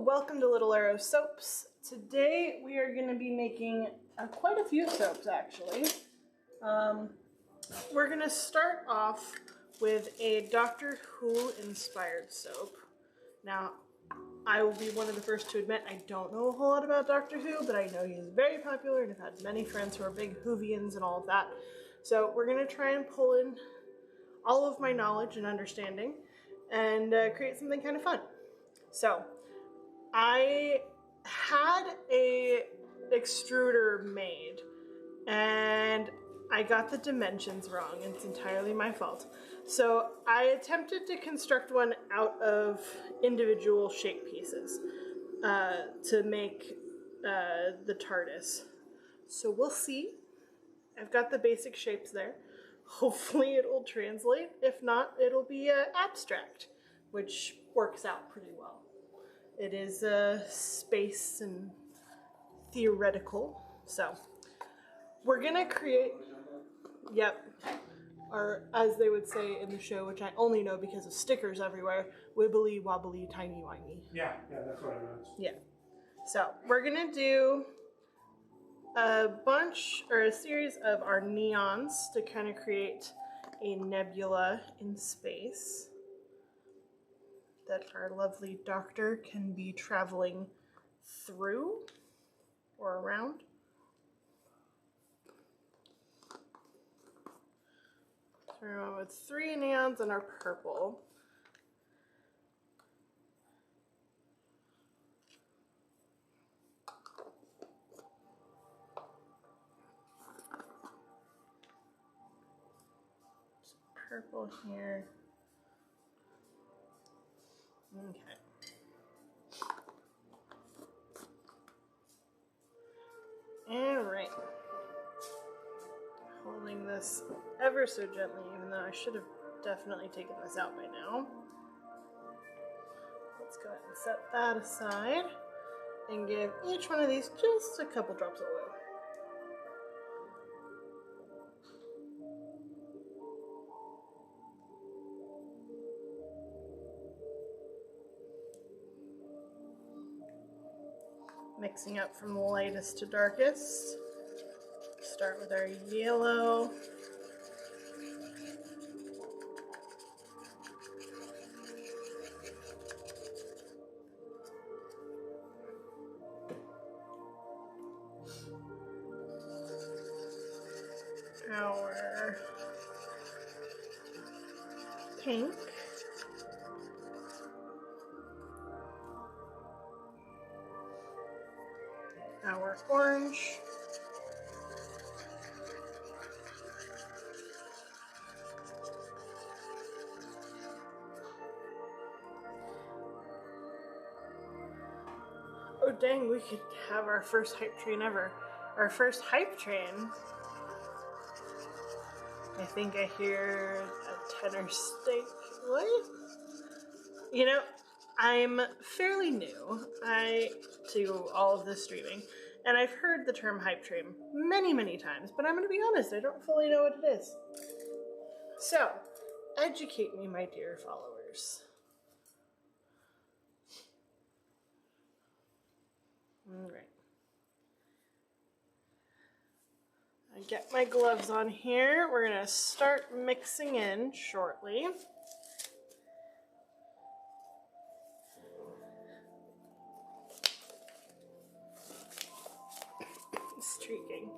welcome to Little Arrow Soaps. Today we are going to be making quite a few soaps actually. We're going to start off with a Doctor Who inspired soap. Now, I will be one of the first to admit I don't know a whole lot about Doctor Who, but I know he's very popular and I've had many friends who are big Whovians and all of that. So we're going to try and pull in all of my knowledge and understanding and create something kind of fun. So, I had a extruder made and I got the dimensions wrong and it's entirely my fault. So I attempted to construct one out of individual shape pieces to make the TARDIS. So we'll see. I've got the basic shapes there. Hopefully it will translate. If not, it'll be abstract, which works out pretty well. It is space and theoretical. So we're gonna create, yep, or as they would say in the show, which I only know because of stickers everywhere, wibbly wobbly tiny whiny. Yeah, that's what I meant. Yeah. So we're gonna do a bunch or a series of our neons to kind of create a nebula in space that our lovely doctor can be traveling through or around. So we're going with 3 neons and our purple. Purple here. Okay. All right. Holding this ever so gently, even though I should have definitely taken this out by now. Let's go ahead and set that aside and give each one of these just a couple drops of oil. Mixing up from lightest to darkest. Start with our yellow. Our pink. Our orange. Oh dang, we could have our first hype train ever. Our first hype train. I think I hear a tenor steak. What? You know, I'm fairly new to all of this streaming, and I've heard the term hype train many, many times, but I'm going to be honest, I don't fully know what it is. So, educate me, my dear followers. All right. I get my gloves on here. We're going to start mixing in shortly. Streaking.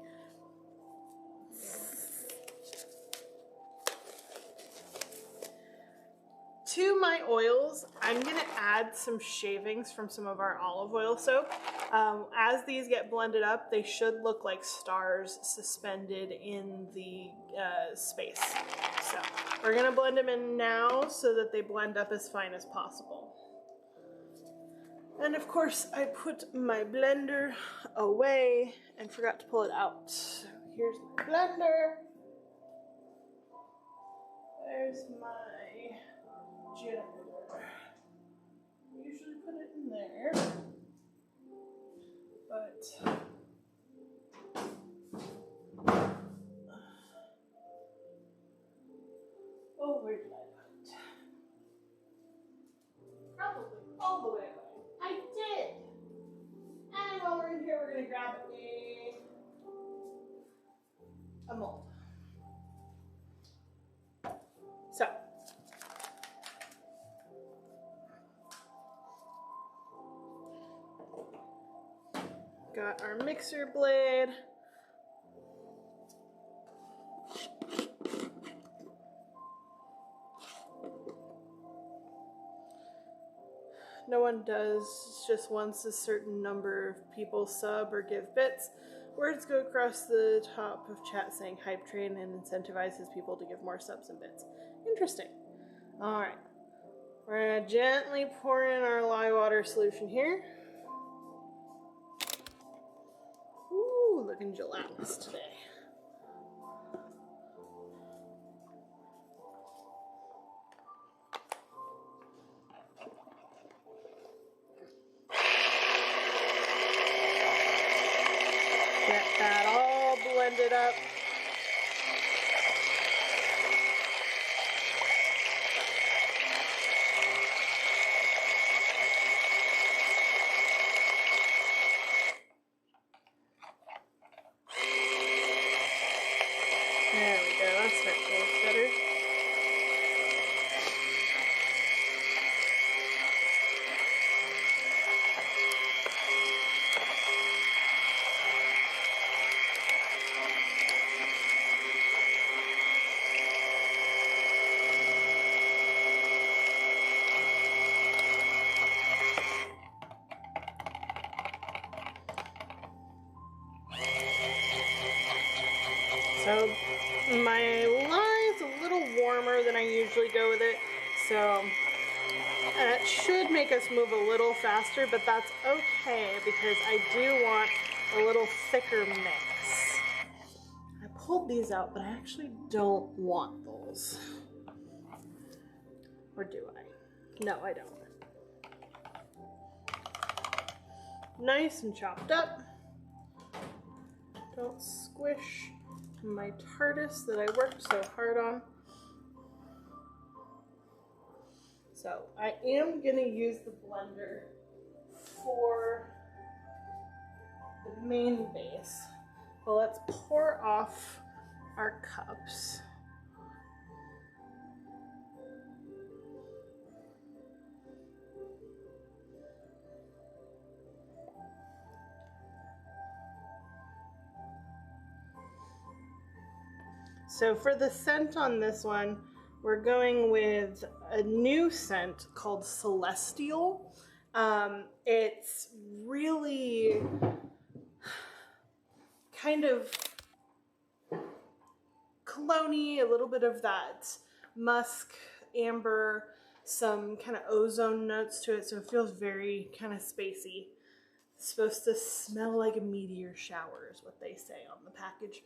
To my oils, I'm going to add some shavings from some of our olive oil soap. As these get blended up, they should look like stars suspended in the space. So we're going to blend them in now so that they blend up as fine as possible. And of course, I put my blender away and forgot to pull it out. So here's my blender. There's my generator. I usually put it in there, but oh, where did I put it? Probably all the way away. I did. got our mixer blade. No one does just once a certain number of people sub or give bits. Words go across the top of chat saying hype train and incentivizes people to give more subs and bits. Interesting. Alright. We're going to gently pour in our lye water solution here. Ooh, looking gelatinous today. Get that all blended up. There we go, that's starting to look better. So my lye is a little warmer than I usually go with it, so it should make us move a little faster, but that's okay because I do want a little thicker mix. I pulled these out, but I actually don't want those. Or do I? No, I don't. Nice and chopped up. Don't squish my TARDIS that I worked so hard on. So I am gonna use the blender for the main base. Well, let's pour off our cups. So for the scent on this one, we're going with a new scent called Celestial. It's really kind of cologne-y, a little bit of that musk, amber, some kind of ozone notes to it, so it feels very kind of spacey. It's supposed to smell like a meteor shower is what they say on the package.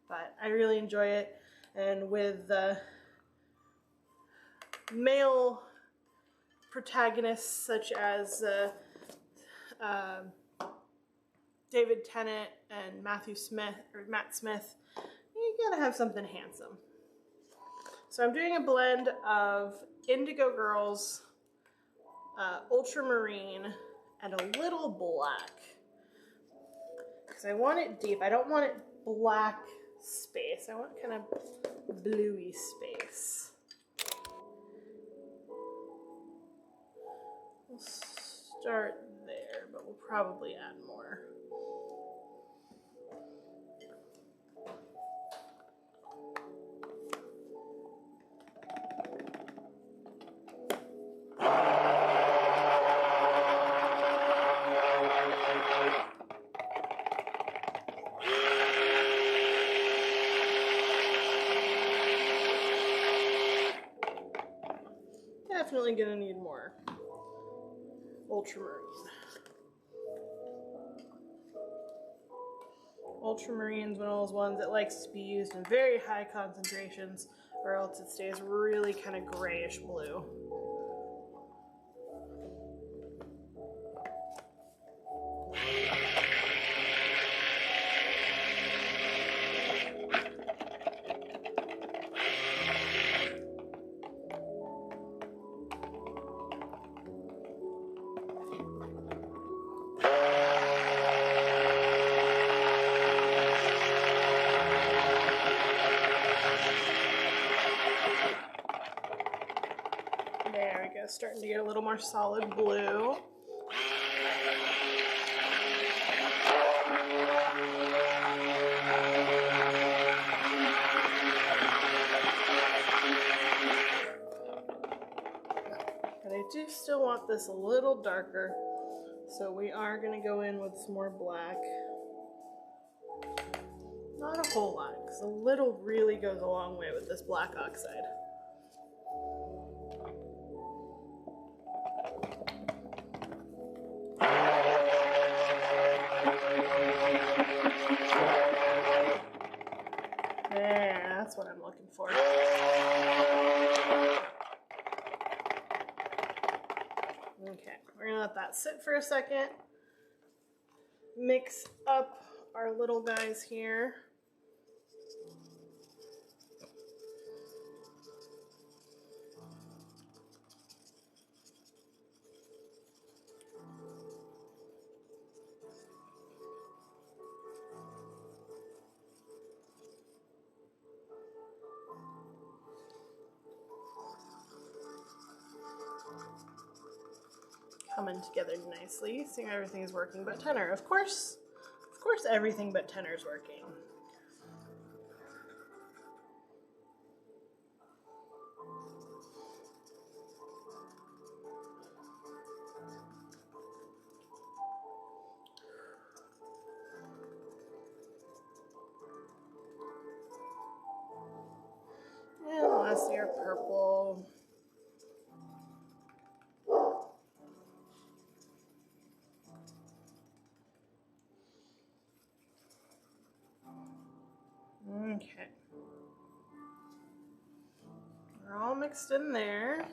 But I really enjoy it, and with the male protagonists such as David Tennant and Matt Smith, you gotta have something handsome. So I'm doing a blend of Indigo Girls, Ultramarine, and a little black. Because I want it deep. I don't want it black space. I want kind of bluey space. We'll start there, but we'll probably add more. Definitely gonna need more ultramarine. Ultramarine's one of those ones that likes to be used in very high concentrations, or else it stays really kind of grayish blue. There we go, starting to get a little more solid blue. I do still want this a little darker, so we are going to go in with some more black. Not a whole lot, because a little really goes a long way with this black oxide. There, that's what I'm looking for. Okay, we're gonna let that sit for a second. Mix up our little guys here. Coming together nicely, seeing everything is working but tenor. Of course everything but tenor is working. And lastly, our purple. Okay. They're all mixed in there.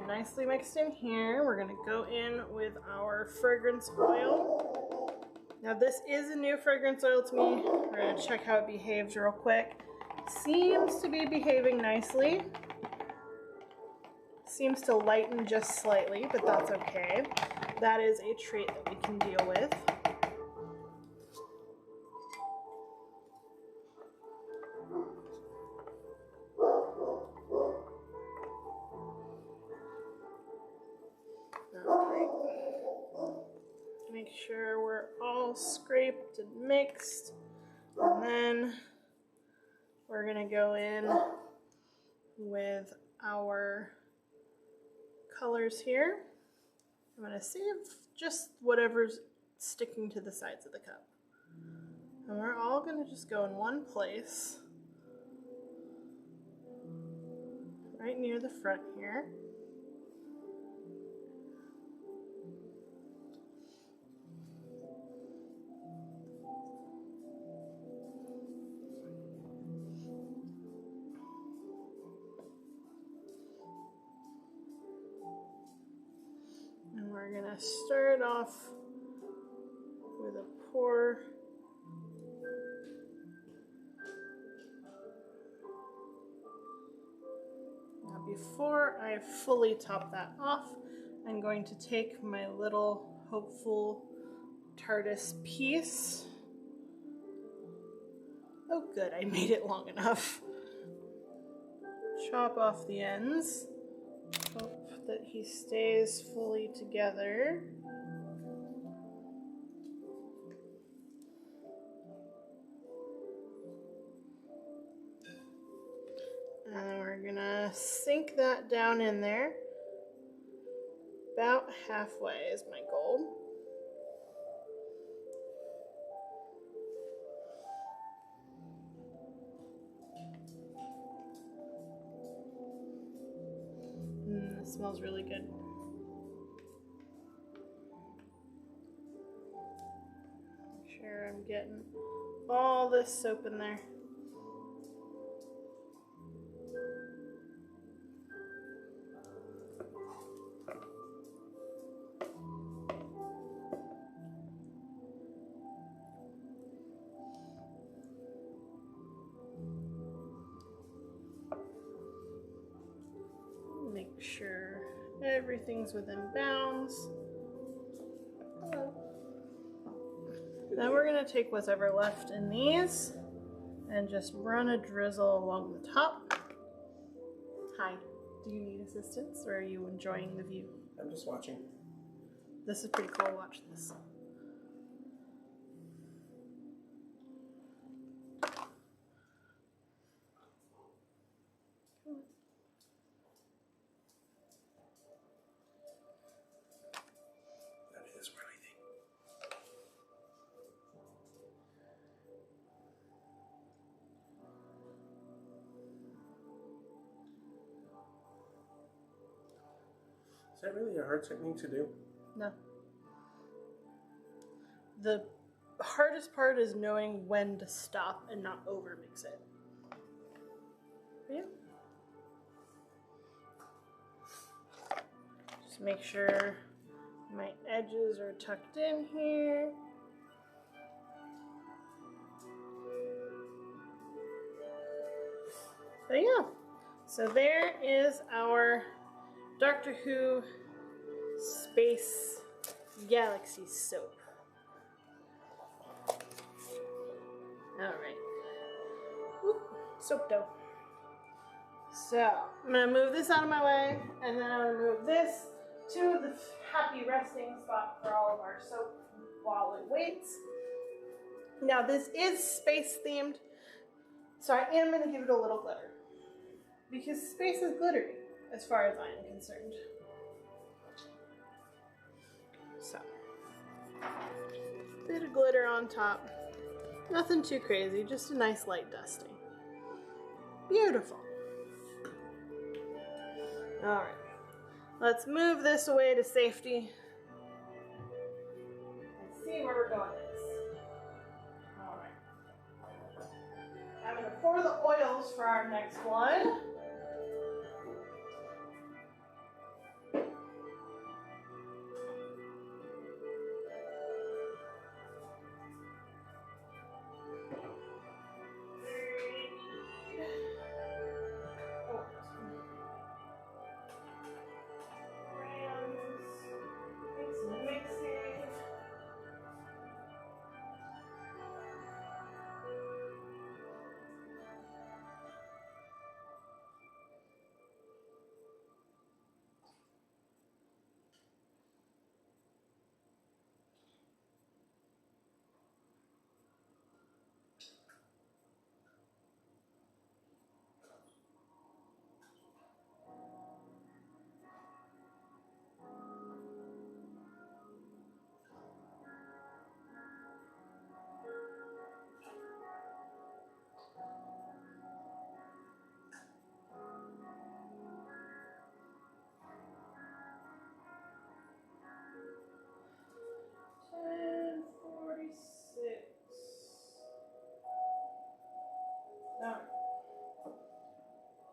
Nicely mixed in here. We're gonna go in with our fragrance oil. Now this is a new fragrance oil to me. We're gonna check how it behaves real quick. Seems to be behaving nicely. Seems to lighten just slightly, but that's okay. That is a trait that we can deal with. Make sure we're all scraped and mixed, and then we're gonna go in with our colors here. I'm gonna save just whatever's sticking to the sides of the cup, and we're all gonna just go in one place right near the front here. We're gonna start off with a pour. Now before I fully top that off, I'm going to take my little hopeful TARDIS piece. Oh good, I made it long enough. Chop off the ends. Hope that he stays fully together. And we're gonna sink that down in there. About halfway is my goal. It smells really good. Make sure I'm getting all this soap in there. Make sure everything's within bounds. Then we're going to take whatever left in these and just run a drizzle along the top. Hi, do you need assistance or are you enjoying the view? I'm just watching. This is pretty cool, watch this. that really a hard technique to do? No. The hardest part is knowing when to stop and not overmix it. But yeah. Just make sure my edges are tucked in here. But yeah, so there is our Doctor Who Space Galaxy soap. Alright. Soap dough. So, I'm going to move this out of my way, and then I'm going to move this to the happy resting spot for all of our soap while it waits. Now, this is space themed, so I am going to give it a little glitter. Because space is glittery, as far as I am concerned. So, bit of glitter on top. Nothing too crazy, just a nice light dusting. Beautiful. Alright, let's move this away to safety and see where we're going next. Alright. I'm going to pour the oils for our next one.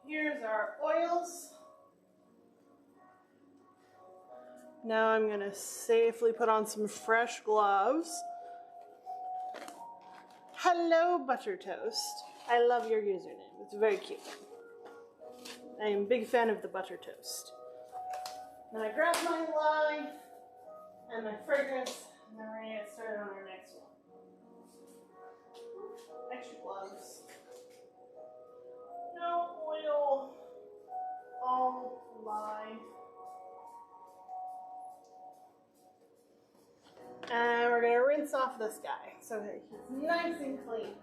Here's our oils. Now I'm going to safely put on some fresh gloves. Hello, Butter Toast. I love your username. It's very cute. I am a big fan of the Butter Toast. Then I grab my lye and my fragrance, and then we're going to get started on our next one. Extra gloves. No oil. All lye. And we're going to rinse off this guy so that he's nice and clean.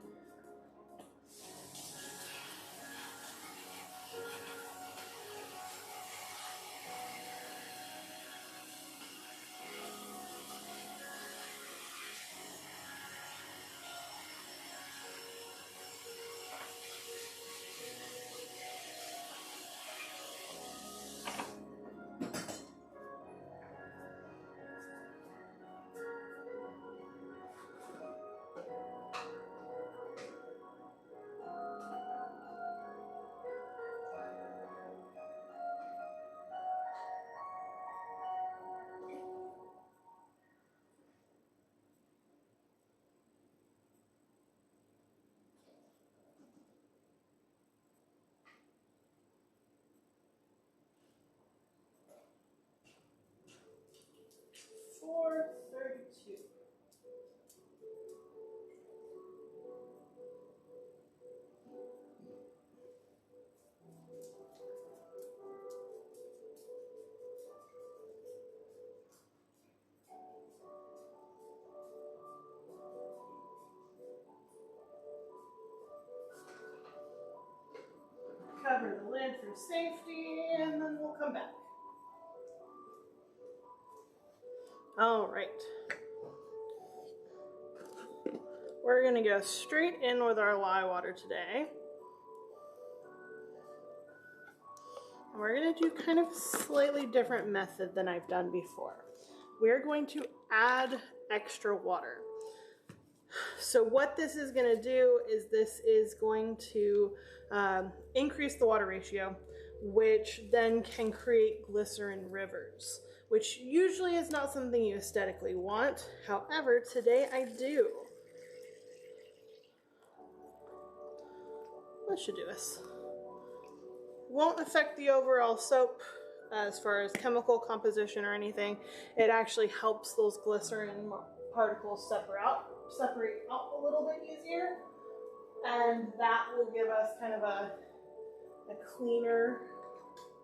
$4.32. Cover the lid for safety, and then we'll come back. All right. We're gonna go straight in with our lye water today. And we're going to do kind of a slightly different method than I've done before. We're going to add extra water. So what this is going to do is this is going to increase the water ratio, which then can create glycerin rivers, which usually is not something you aesthetically want. However, today I do. That should do us. Won't affect the overall soap as far as chemical composition or anything. It actually helps those glycerin particles separate out a little bit easier, and that will give us kind of a cleaner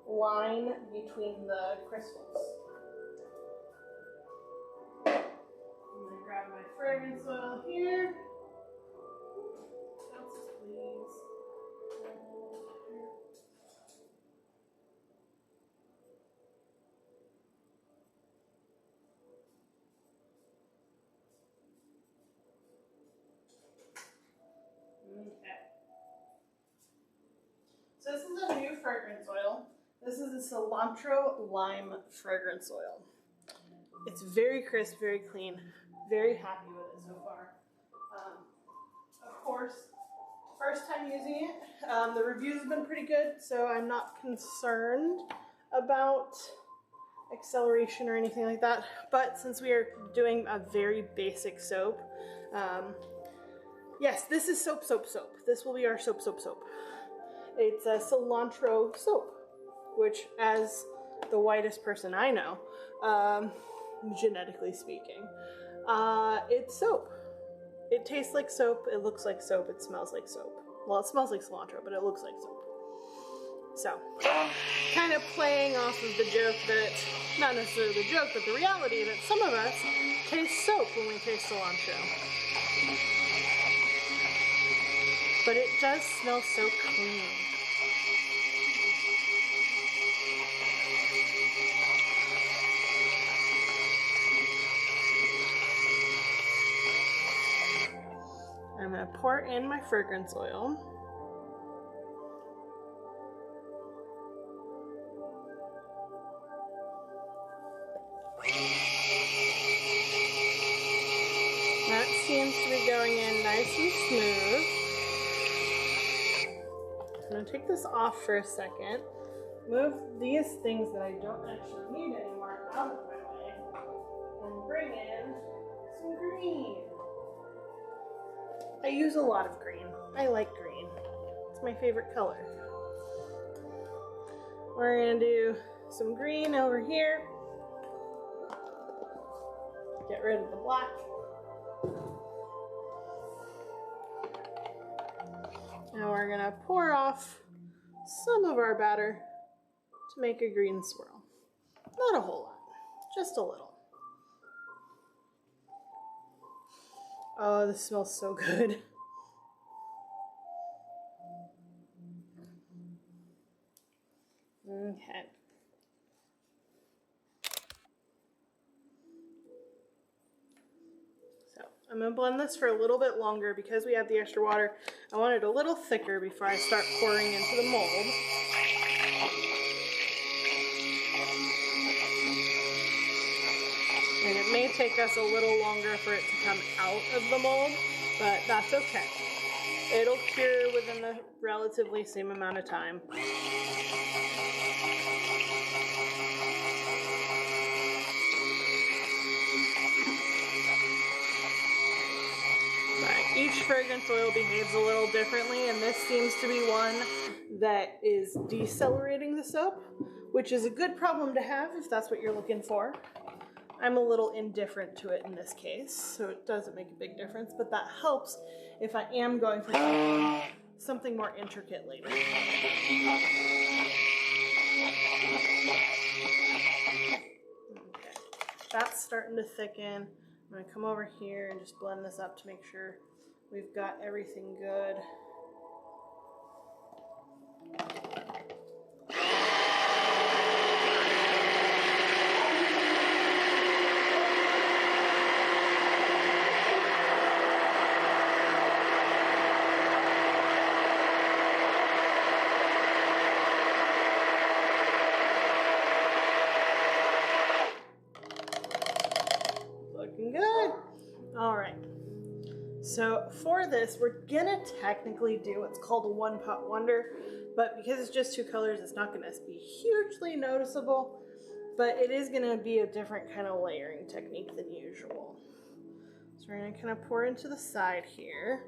line between the crystals. I'm going to grab my fragrance oil here. Ounces, please. So this is a new fragrance oil. This is a Cilantro Lime fragrance oil. It's very crisp, very clean. Very happy with it so far. Of course, first time using it. The reviews have been pretty good, so I'm not concerned about acceleration or anything like that. But since we are doing a very basic soap, yes, this is soap. This will be our soap. It's a cilantro soap, which, as the whitest person I know, genetically speaking, it's soap. It tastes like soap, it looks like soap, it smells like soap. Well, it smells like cilantro, but it looks like soap. So, kind of playing off of the joke that, not necessarily the joke, but the reality that some of us taste soap when we taste cilantro. But it does smell so clean. I'm going to pour in my fragrance oil. That seems to be going in nice and smooth. I'm going to take this off for a second. Move these things that I don't actually need anymore out of my way. And bring in some green. I use a lot of green. I like green. It's my favorite color. We're going to do some green over here. Get rid of the black. Now we're going to pour off some of our batter to make a green swirl. Not a whole lot, just a little. Oh, this smells so good. Okay. So I'm going to blend this for a little bit longer because we have the extra water. I want it a little thicker before I start pouring into the mold. And it may take us a little longer for it to come out of the mold, but that's okay. It'll cure within the relatively same amount of time. But each fragrance oil behaves a little differently, and this seems to be one that is decelerating the soap, which is a good problem to have if that's what you're looking for. I'm a little indifferent to it in this case, so it doesn't make a big difference, but that helps if I am going for something more intricate later. Okay. That's starting to thicken. I'm going to come over here and just blend this up to make sure we've got everything good. So for this, we're gonna technically do what's called a one pot wonder, but because it's just 2 colors, it's not gonna be hugely noticeable, but it is gonna be a different kind of layering technique than usual. So we're gonna kind of pour into the side here.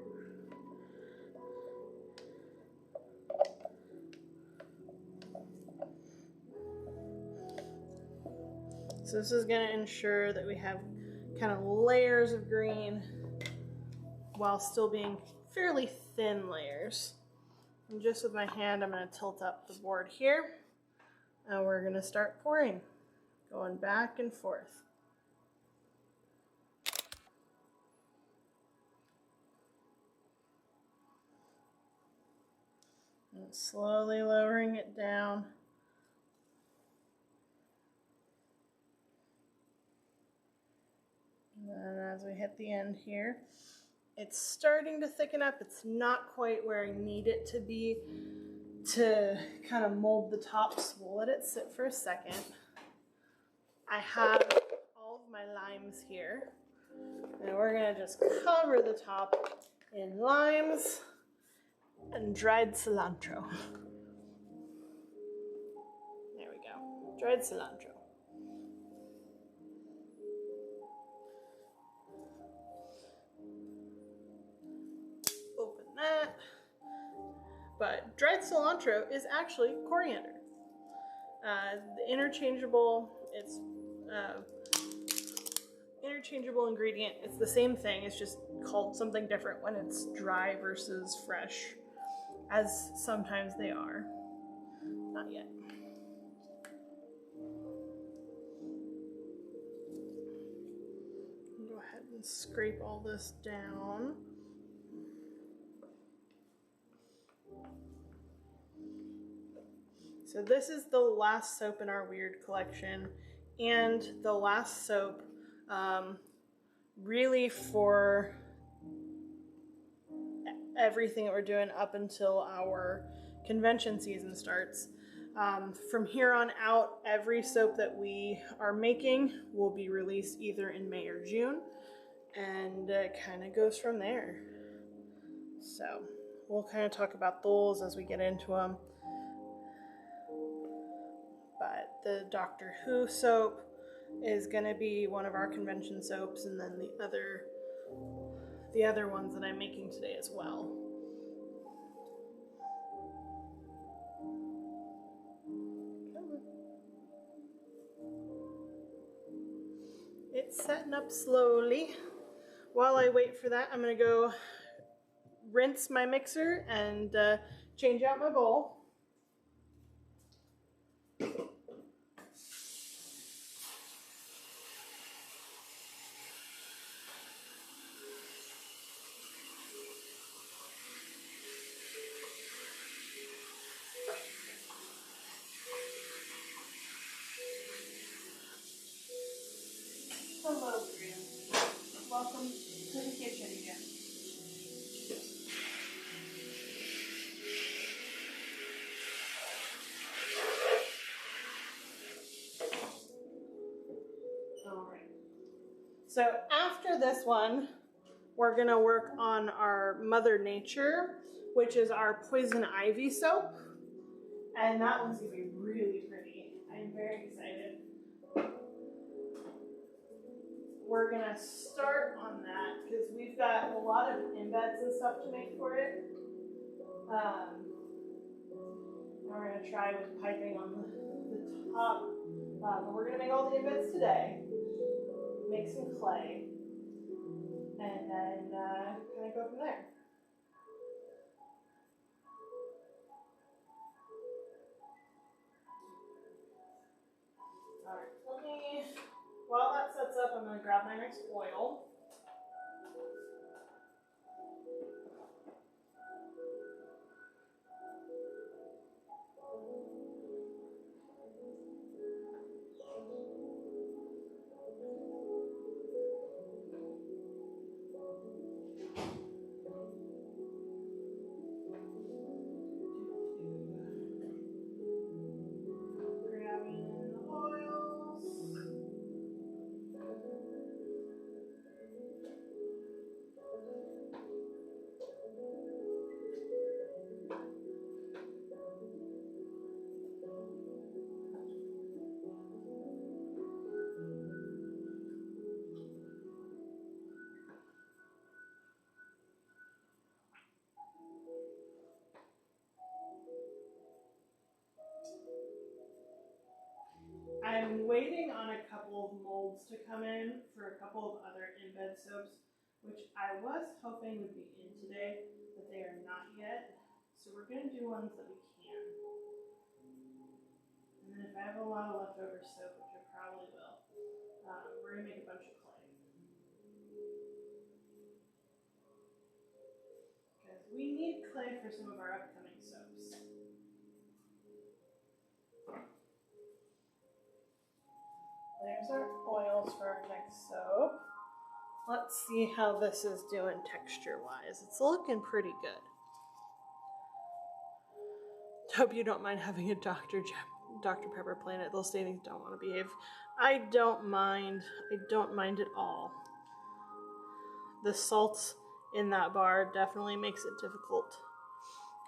So this is gonna ensure that we have kind of layers of green while still being fairly thin layers. And just with my hand, I'm gonna tilt up the board here, and we're gonna start pouring, going back and forth. And slowly lowering it down. And then as we hit the end here, it's starting to thicken up. It's not quite where I need it to be to kind of mold the tops. We'll let it sit for a second. I have all of my limes here, and we're gonna just cover the top in limes and dried cilantro. There we go, dried cilantro. Open that. But dried cilantro is actually coriander. The interchangeable, it's interchangeable ingredient. It's the same thing, it's just called something different when it's dry versus fresh, as sometimes they are. Not yet. Go ahead and scrape all this down. So this is the last soap in our weird collection, and the last soap really for everything that we're doing up until our convention season starts. From here on out, every soap that we are making will be released either in May or June, and it kind of goes from there. So we'll kind of talk about those as we get into them. But the Doctor Who soap is going to be one of our convention soaps, and then the other ones that I'm making today as well. It's setting up slowly. While I wait for that, I'm going to go rinse my mixer and change out my bowl. Hello, Graham. Welcome to the kitchen again. All right. So after this one, we're gonna work on our Mother Nature, which is our Poison Ivy soap. And that one's gonna be really pretty. I'm very excited. We're gonna start on that because we've got a lot of embeds and stuff to make for it. We're gonna try with piping on the top. But we're gonna make all the embeds today. Make some clay. And then kind of go from there. Alright, while that sets up, I'm going to grab my next oil. I'm waiting on a couple of molds to come in for a couple of other in-bed soaps, which I was hoping would be in today, but they are not yet. So we're going to do ones that we can. And then if I have a lot of leftover soap, which I probably will, we're going to make a bunch of clay. Because we need clay for some of our upcoming soaps. There's our oils for our next soap. Let's see how this is doing texture-wise. It's looking pretty good. Hope you don't mind having a Dr. Pepper Planet. Those things don't want to behave. I don't mind. I don't mind at all. The salt in that bar definitely makes it difficult.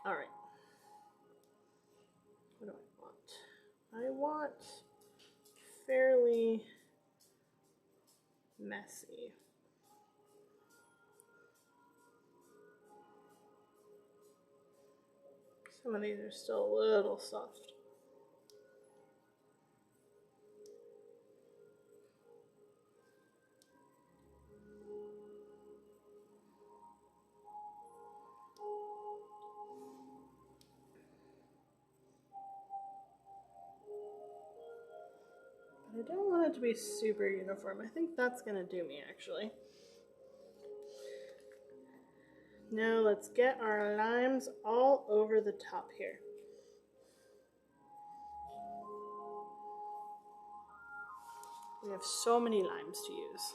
All right. What do I want? I want fairly messy. Some of these are still a little soft. But I don't want it to be super uniform. I think that's gonna do me actually. Now let's get our limes all over the top here. We have so many limes to use.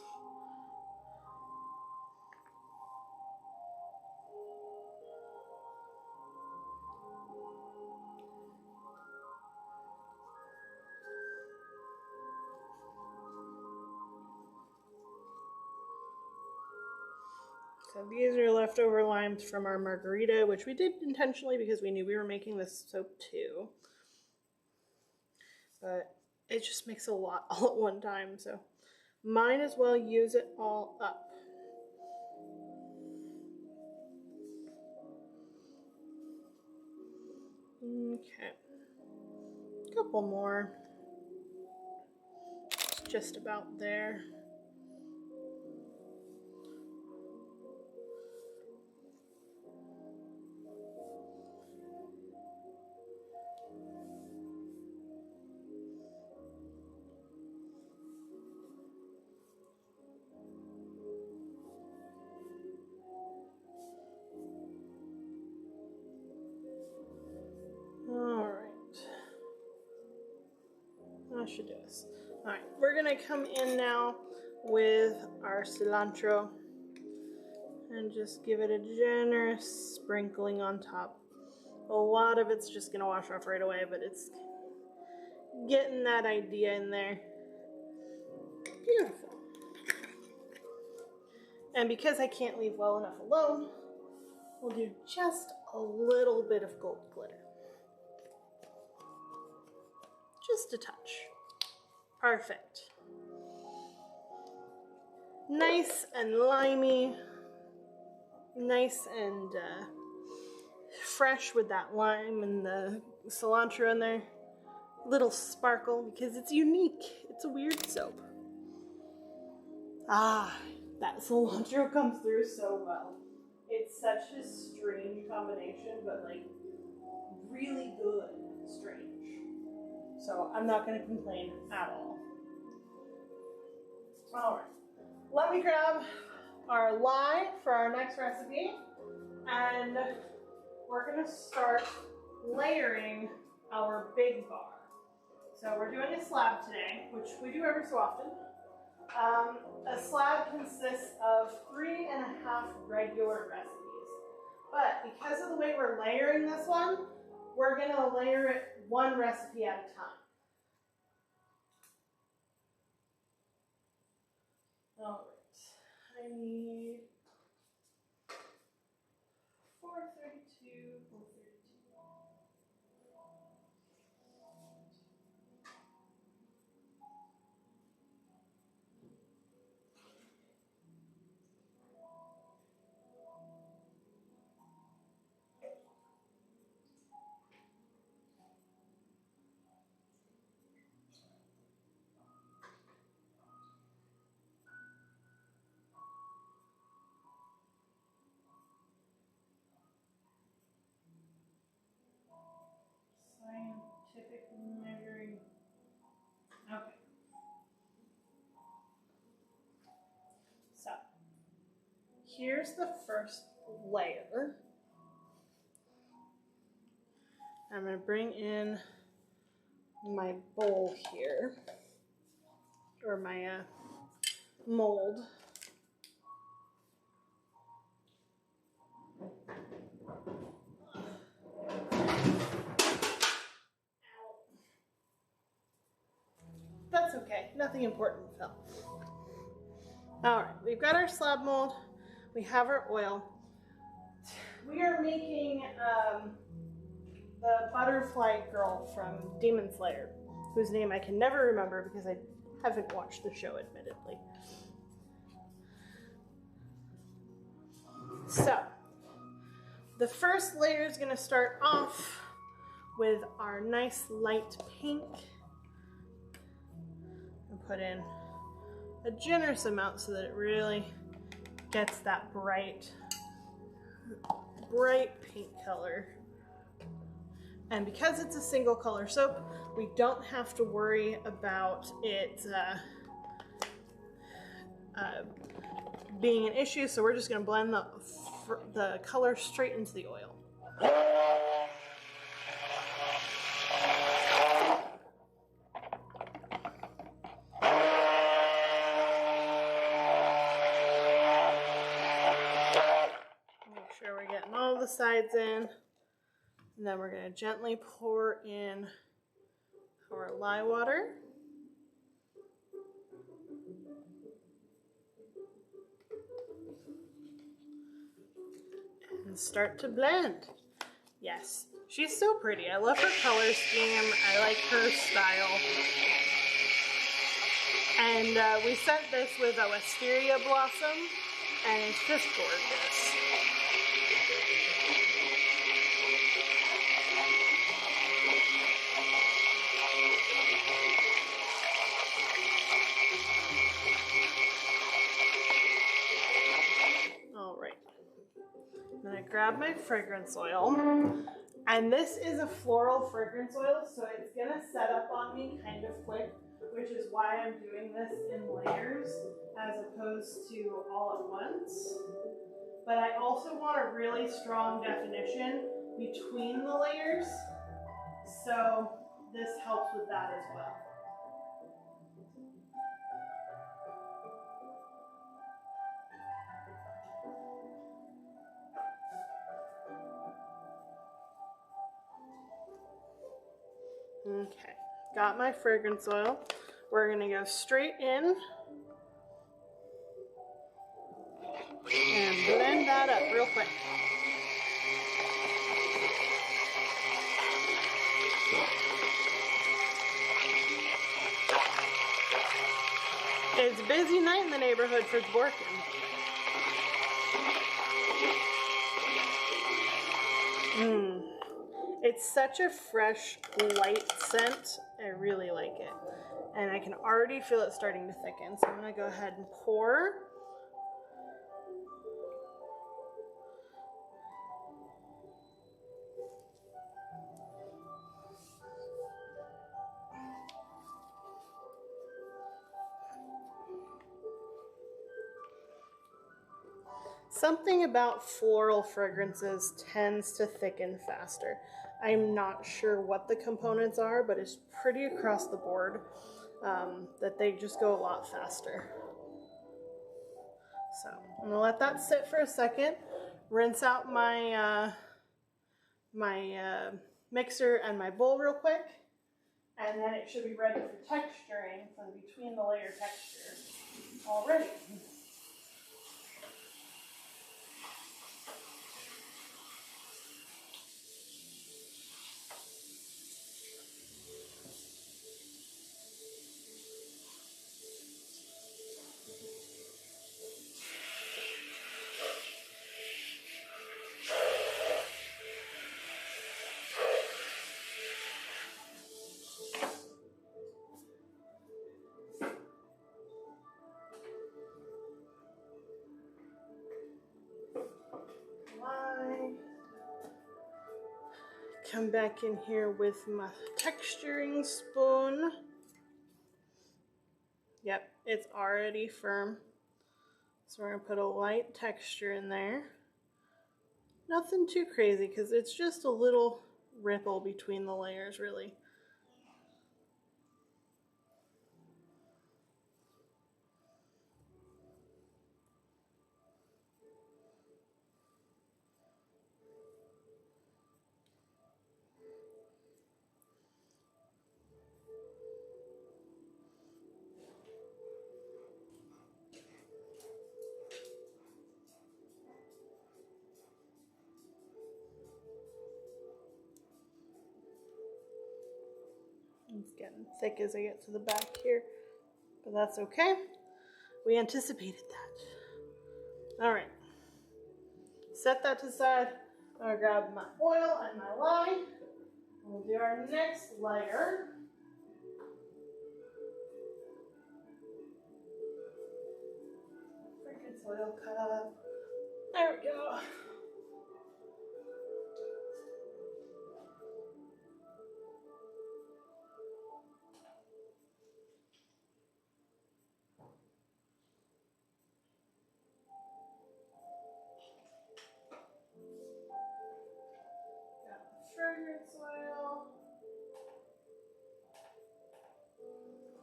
So these are leftover limes from our margarita, which we did intentionally because we knew we were making this soap too. But it just makes a lot all at one time, so might as well use it all up. Okay, a couple more. It's just about there. That should do us. All right, we're gonna come in now with our cilantro and just give it a generous sprinkling on top. A lot of it's just gonna wash off right away, but it's getting that idea in there. Beautiful. And because I can't leave well enough alone, we'll do just a little bit of gold glitter. Just a touch. Perfect. Nice and limey. Nice and fresh with that lime and the cilantro in there. Little sparkle because it's unique. It's a weird soap. Ah, that cilantro comes through so well. It's such a strange combination, but like really good strange. So I'm not going to complain at all. All right, let me grab our lye for our next recipe, and we're going to start layering our big bar. So we're doing a slab today, which we do every so often. A slab consists of 3.5 regular recipes. But because of the way we're layering this one, we're going to layer it one recipe at a time. All right, I need 432, 432. here's the first layer. I'm going to bring in my bowl here, or my mold. That's okay, nothing important fell. All right, we've got our slab mold, we have our oil. We are making the butterfly girl from Demon Slayer, whose name I can never remember because I haven't watched the show, admittedly. So, the first layer is going to start off with our nice light pink. And put in a generous amount so that it really gets that bright pink color. And because it's a single color soap, we don't have to worry about it being an issue, so we're just going to blend the color straight into the oil. Make sure we're getting all the sides in. And then we're going to gently pour in our lye water. And start to blend. Yes, she's so pretty. I love her color scheme. I like her style. And we sent this with a wisteria blossom, and it's just gorgeous. Grab my fragrance oil, and this is a floral fragrance oil, so it's gonna set up on me kind of quick, which is why I'm doing this in layers as opposed to all at once. But I also want a really strong definition between the layers, so this helps with that as well. Okay, got my fragrance oil. We're gonna go straight in and blend that up real quick. It's a busy night in the neighborhood for Dworkin. It's such a fresh, light scent. I really like it. And I can already feel it starting to thicken. So I'm going to go ahead and pour. Something about floral fragrances tends to thicken faster. I'm not sure what the components are, but it's pretty across the board that they just go a lot faster. So I'm gonna let that sit for a second, rinse out my mixer and my bowl real quick, and then it should be ready for texturing for the between the layer texture already. Come back in here with my texturing spoon. Yep, it's already firm. So we're going to put a light texture in there. Nothing too crazy because it's just a little ripple between the layers, really. It's getting thick as I get to the back here, but that's okay. We anticipated that. All right, set that to the side. I'm gonna grab my oil and my lime. We'll do our next layer. Fragrance oil cup. There we go. Got the fragrance oil.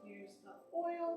Here's the oil.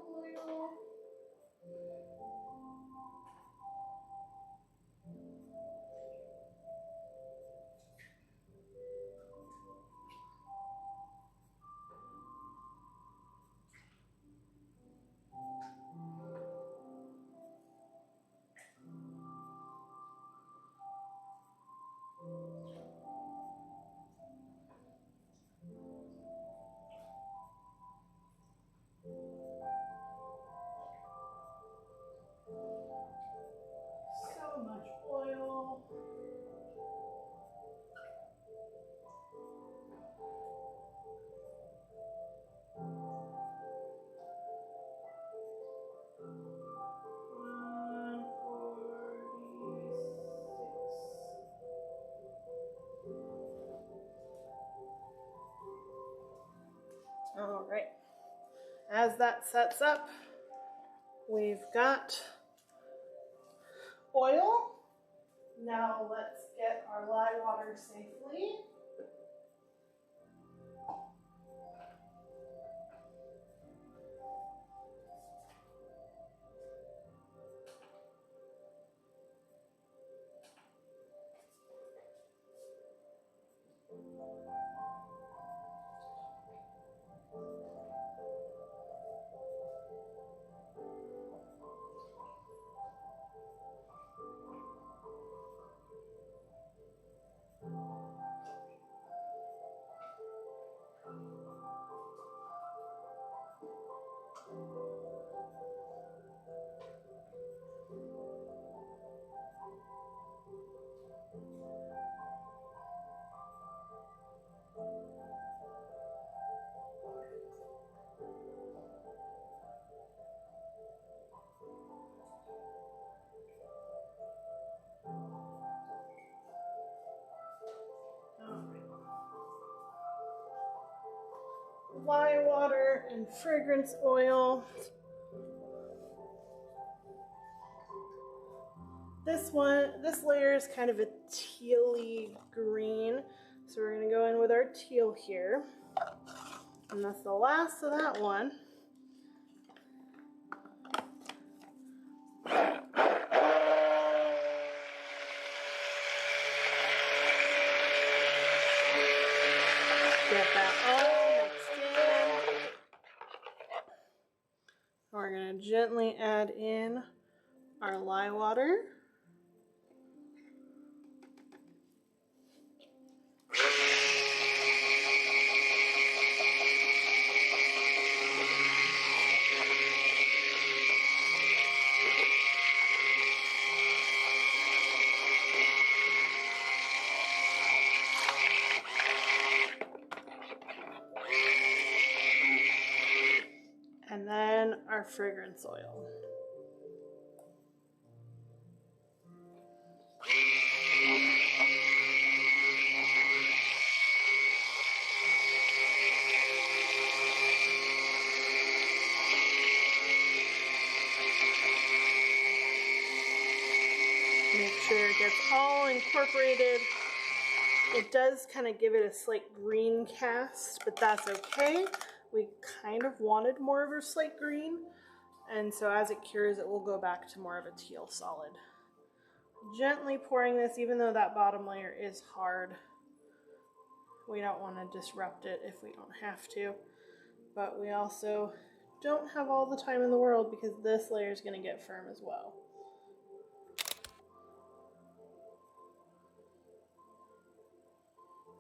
So much oil. All right. As that sets up, we've got oil. Now let's get our lye water safely. Lye water and fragrance oil. This layer is kind of a tealy green, so we're going to go in with our teal here. And that's the last of that one. Get that all mixed in. We're going to gently add in our lye water. And then our fragrance oil. sure it gets all incorporated. It does kind of give it a slight green cast, but that's okay. We kind of wanted more of a slight green, and so as it cures, it will go back to more of a teal solid. Gently pouring this, even though that bottom layer is hard. We don't want to disrupt it if we don't have to, but we also don't have all the time in the world because this layer is going to get firm as well.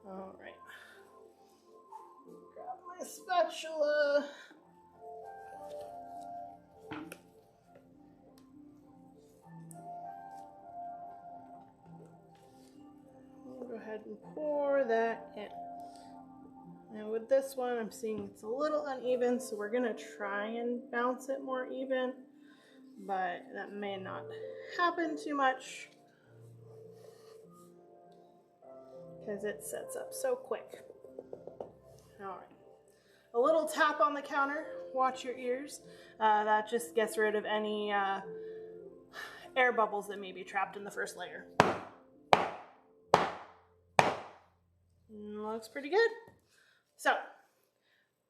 All right. Grab my spatula. We'll go ahead and pour that in. Now with this one, I'm seeing it's a little uneven, so we're gonna try and bounce it more even, but that may not happen too much because it sets up so quick. All right. A little tap on the counter, watch your ears. That just gets rid of any air bubbles that may be trapped in the first layer. Looks pretty good. So,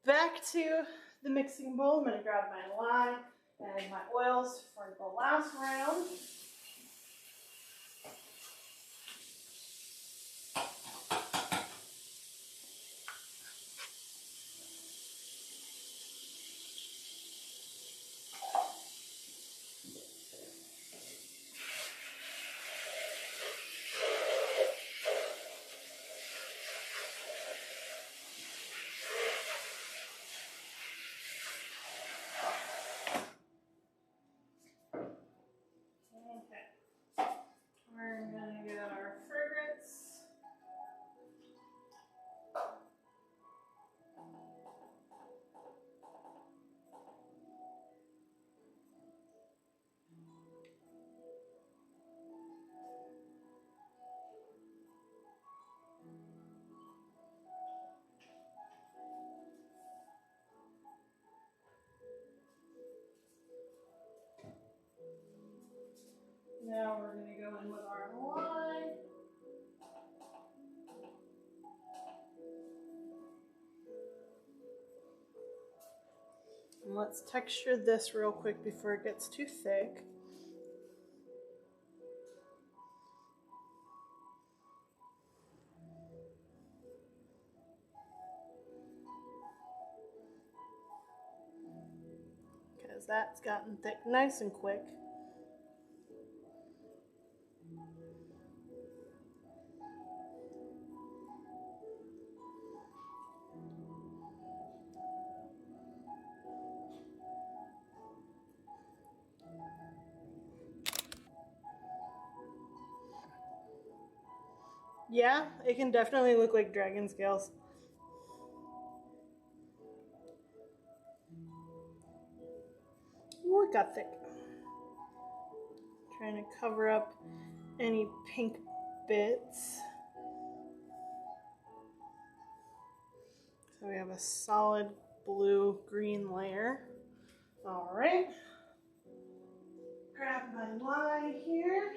back to the mixing bowl. I'm gonna grab my lime and my oils for the last round. We're gonna get our fragrance. Now we're gonna go in with our lime. And let's texture this real quick before it gets too thick. Because that's gotten thick nice and quick. Yeah, it can definitely look like dragon scales. Ooh, it got thick. Trying to cover up any pink bits. So we have a solid blue-green layer. All right. Grab my lime here.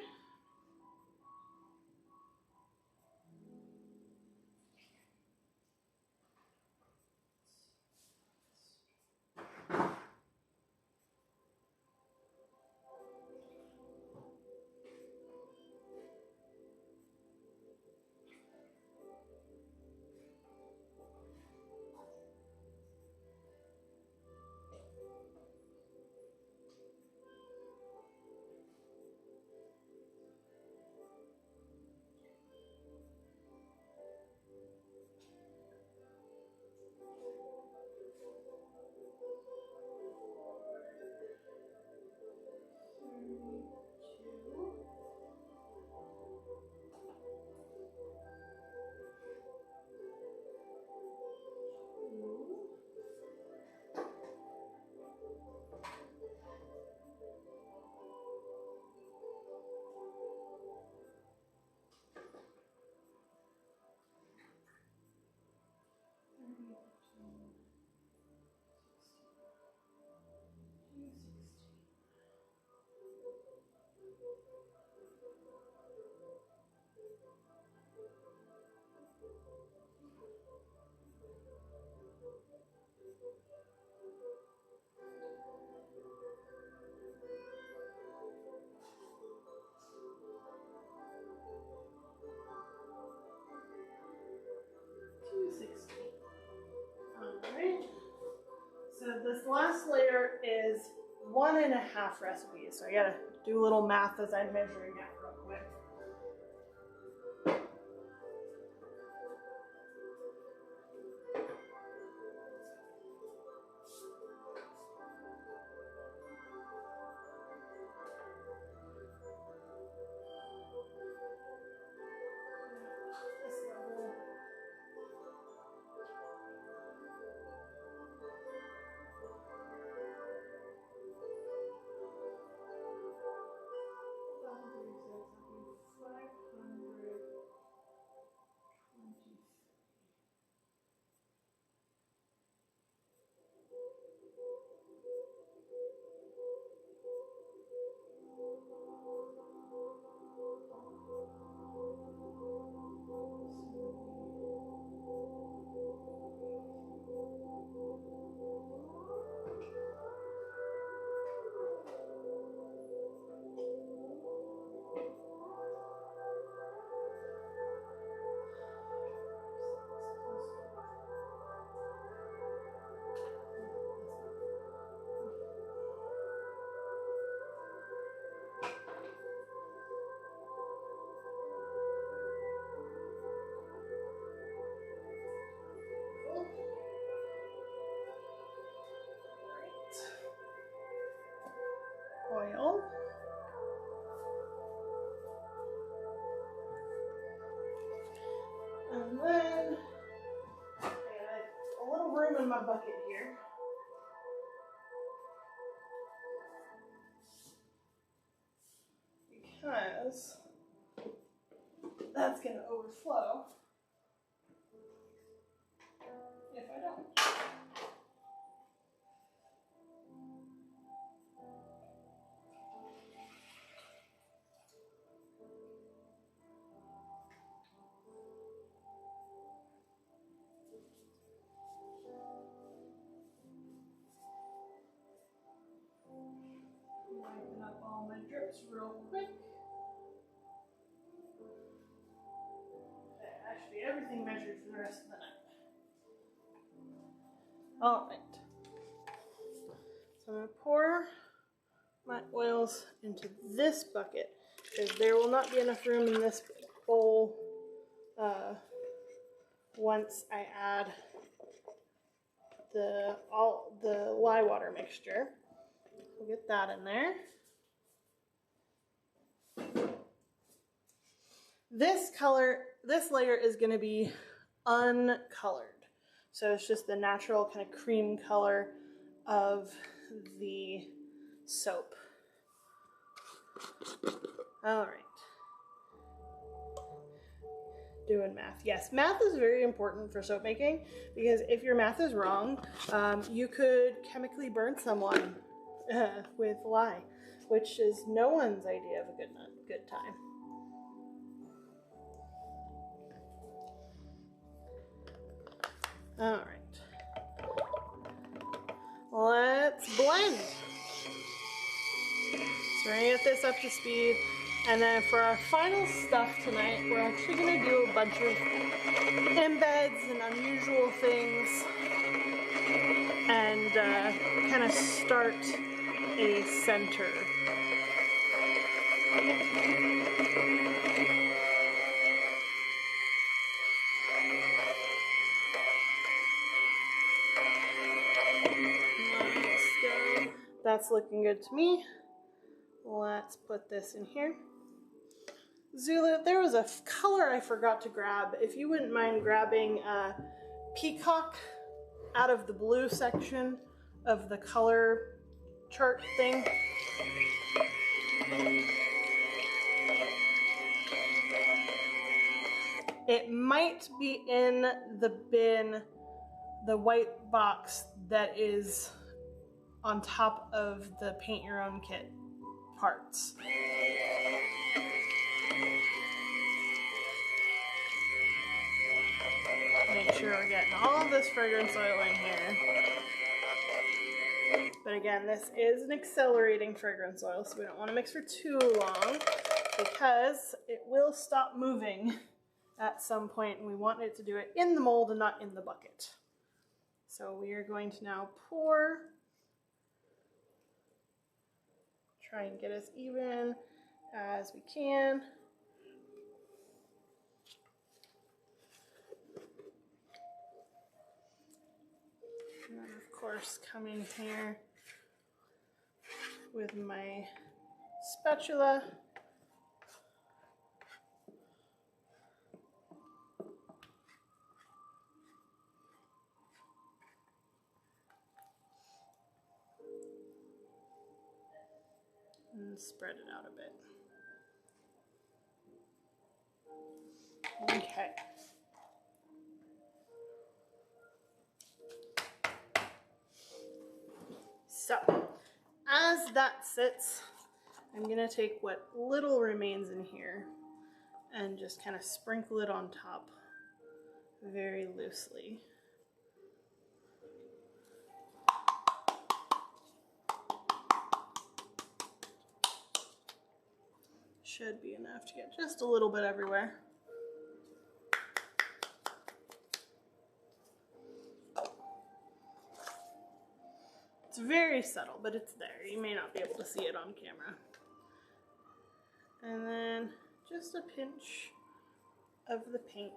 So this last layer is 1.5 recipes. So I gotta do a little math as I'm measuring out real quick. Oil. And then I got a little room in my bucket here. Because that's going to overflow if I don't. Wiping up all my drips real quick. That should be everything measured for the rest of the night. Alright. So I'm going to pour my oils into this bucket because there will not be enough room in this bowl once I add the lye water mixture. We'll get that in there. This layer is going to be uncolored. So it's just the natural kind of cream color of the soap. All right. Doing math. Yes, math is very important for soap making because if your math is wrong, you could chemically burn someone with lye, which is no one's idea of a good time. All right. Let's blend. So we're gonna get this up to speed. And then for our final stuff tonight, we're actually going to do a bunch of embeds and unusual things and kind of start a center. Let's go. That's looking good to me. Let's put this in here. Zulu, there was a color I forgot to grab. If you wouldn't mind grabbing Peacock out of the blue section of the color chart thing. It might be in the bin, the white box that is on top of the paint your own kit parts. Make sure we're getting all this fragrance oil in here. But again, this is an accelerating fragrance oil, so we don't want to mix for too long because it will stop moving at some point, and we want it to do it in the mold and not in the bucket. So we are going to now pour. Try and get as even as we can. And then of course come in here with my spatula. And spread it out a bit. Okay. So, as that sits, I'm gonna take what little remains in here and just kind of sprinkle it on top very loosely. Should be enough to get just a little bit everywhere. It's very subtle, but it's there. You may not be able to see it on camera. And then just a pinch of the pink.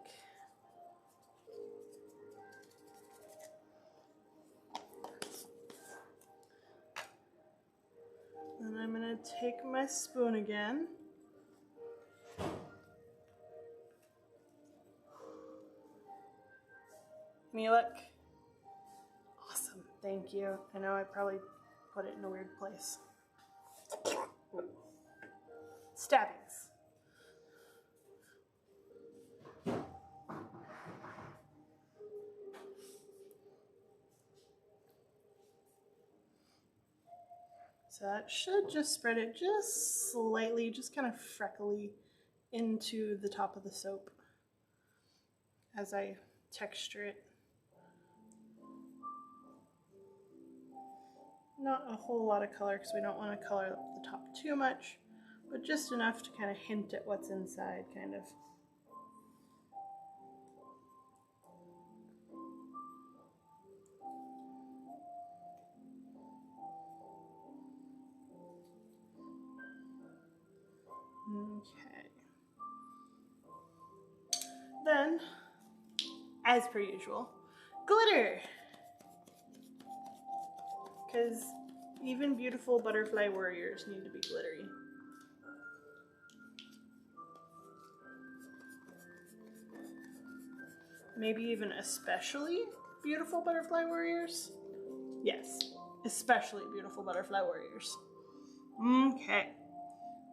And I'm gonna take my spoon again. Can you look? Awesome, thank you. I know I probably put it in a weird place. Stabbings. So that should just spread it just slightly, just kind of freckly into the top of the soap as I texture it. Not a whole lot of color because we don't want to color the top too much, but just enough to kind of hint at what's inside, kind of. Okay. Then, as per usual, glitter! Because even beautiful butterfly warriors need to be glittery. Maybe even especially beautiful butterfly warriors? Yes, especially beautiful butterfly warriors. Okay,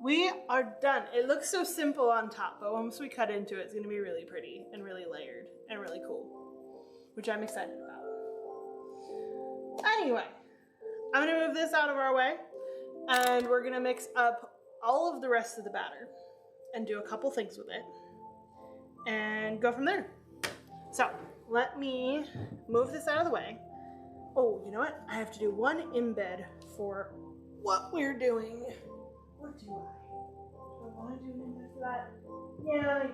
we are done. It looks so simple on top, but once we cut into it, it's gonna be really pretty and really layered and really cool, which I'm excited about. Anyway, I'm gonna move this out of our way and we're gonna mix up all of the rest of the batter and do a couple things with it and go from there. So let me move this out of the way. Oh, you know what? I have to do one embed for what we're doing. What do I? Do I want to do an embed for that? Yeah.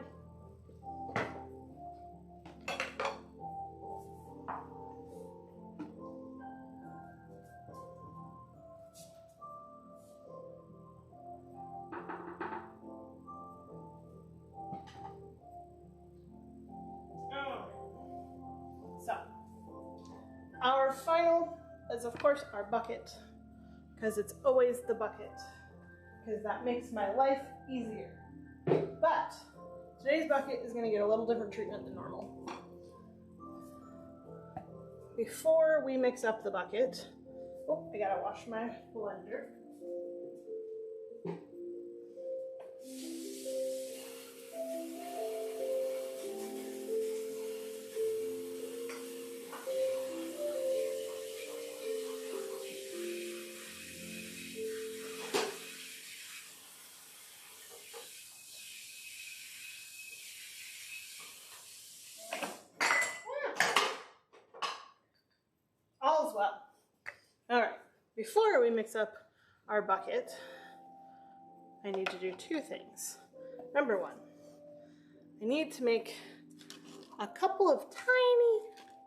So, our final is of course our bucket, because it's always the bucket, because that makes my life easier. But today's bucket is going to get a little different treatment than normal. Before we mix up the bucket, oh, I gotta wash my blender. All's well. All right, before we mix up our bucket, I need to do two things. Number one, I need to make a couple of tiny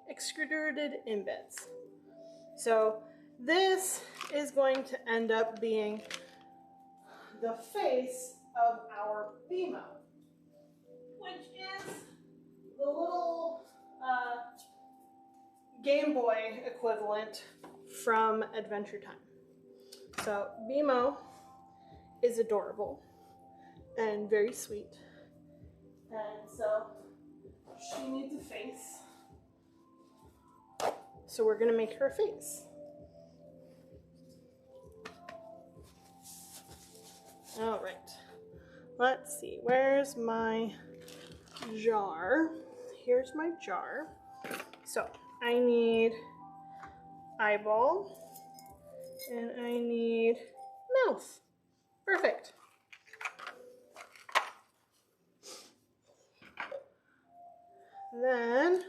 extruded embeds. So this is going to end up being the face of our BMO, which is the little Game Boy equivalent from Adventure Time. So BMO is adorable and very sweet, and so she needs a face. So we're gonna make her a face. All right, let's see, where's my jar? Here's my jar. So I need eyeball and I need mouth. Perfect. Then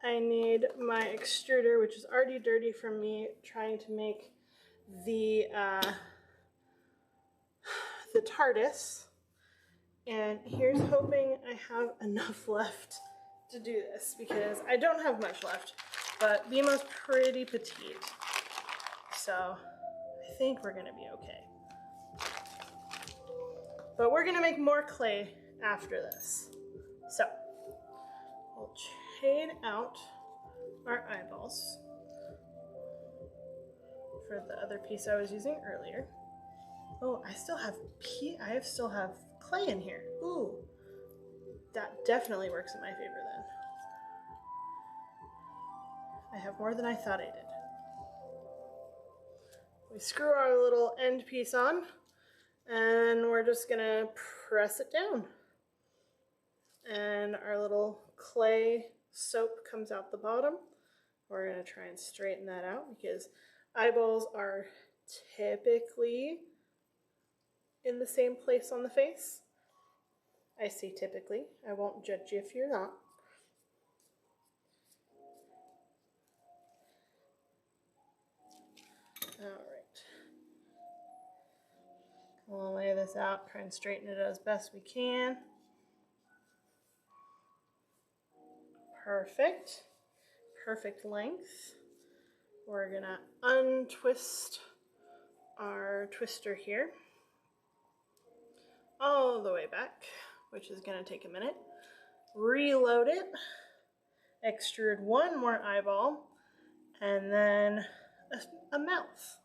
I need my extruder, which is already dirty from me trying to make the TARDIS. And here's hoping I have enough left to do this, because I don't have much left, but BMO's pretty petite. So I think we're gonna be okay. But we're gonna make more clay after this. So we'll shade out our eyeballs for the other piece I was using earlier. Oh, I still have clay in here. Ooh, that definitely works in my favor then. I have more than I thought I did. We screw our little end piece on, and we're just gonna press it down. And our little clay soap comes out the bottom. We're gonna try and straighten that out because eyeballs are typically in the same place on the face. I say typically. I won't judge you if you're not. All right. We'll lay this out, try and straighten it as best we can. Perfect. Perfect length. We're gonna untwist our twister here all the way back, which is gonna take a minute. Reload it, extrude one more eyeball, and then a mouth.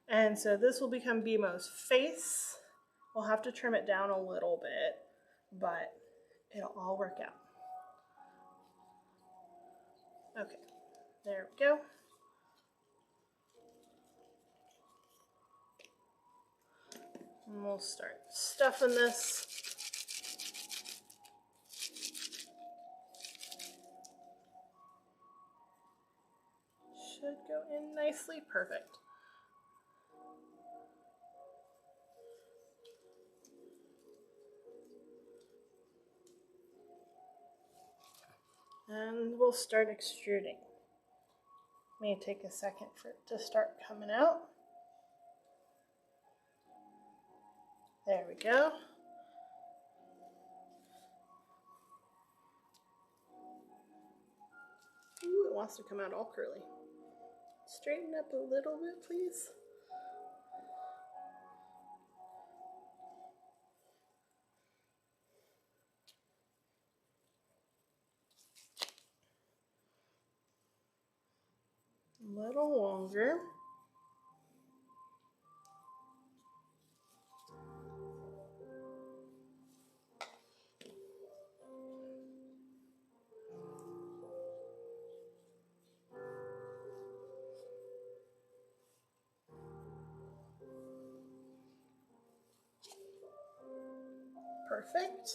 And so this will become BMO's face. We'll have to trim it down a little bit, but it'll all work out. Okay, there we go. And we'll start stuffing this. Should go in nicely, perfect. And we'll start extruding. May take a second for it to start coming out. There we go. Ooh, it wants to come out all curly. Straighten up a little bit, please. A little longer. Perfect.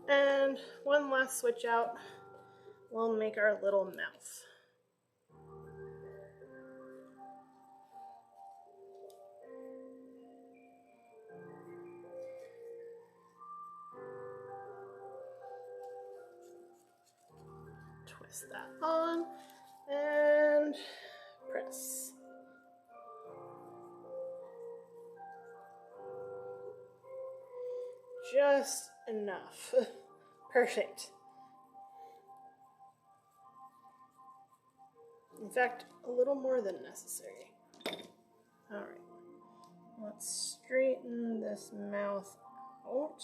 And one last switch out. We'll make our little mouth. Twist that on and press. Just enough. Perfect. In fact, a little more than necessary. All right, let's straighten this mouth out.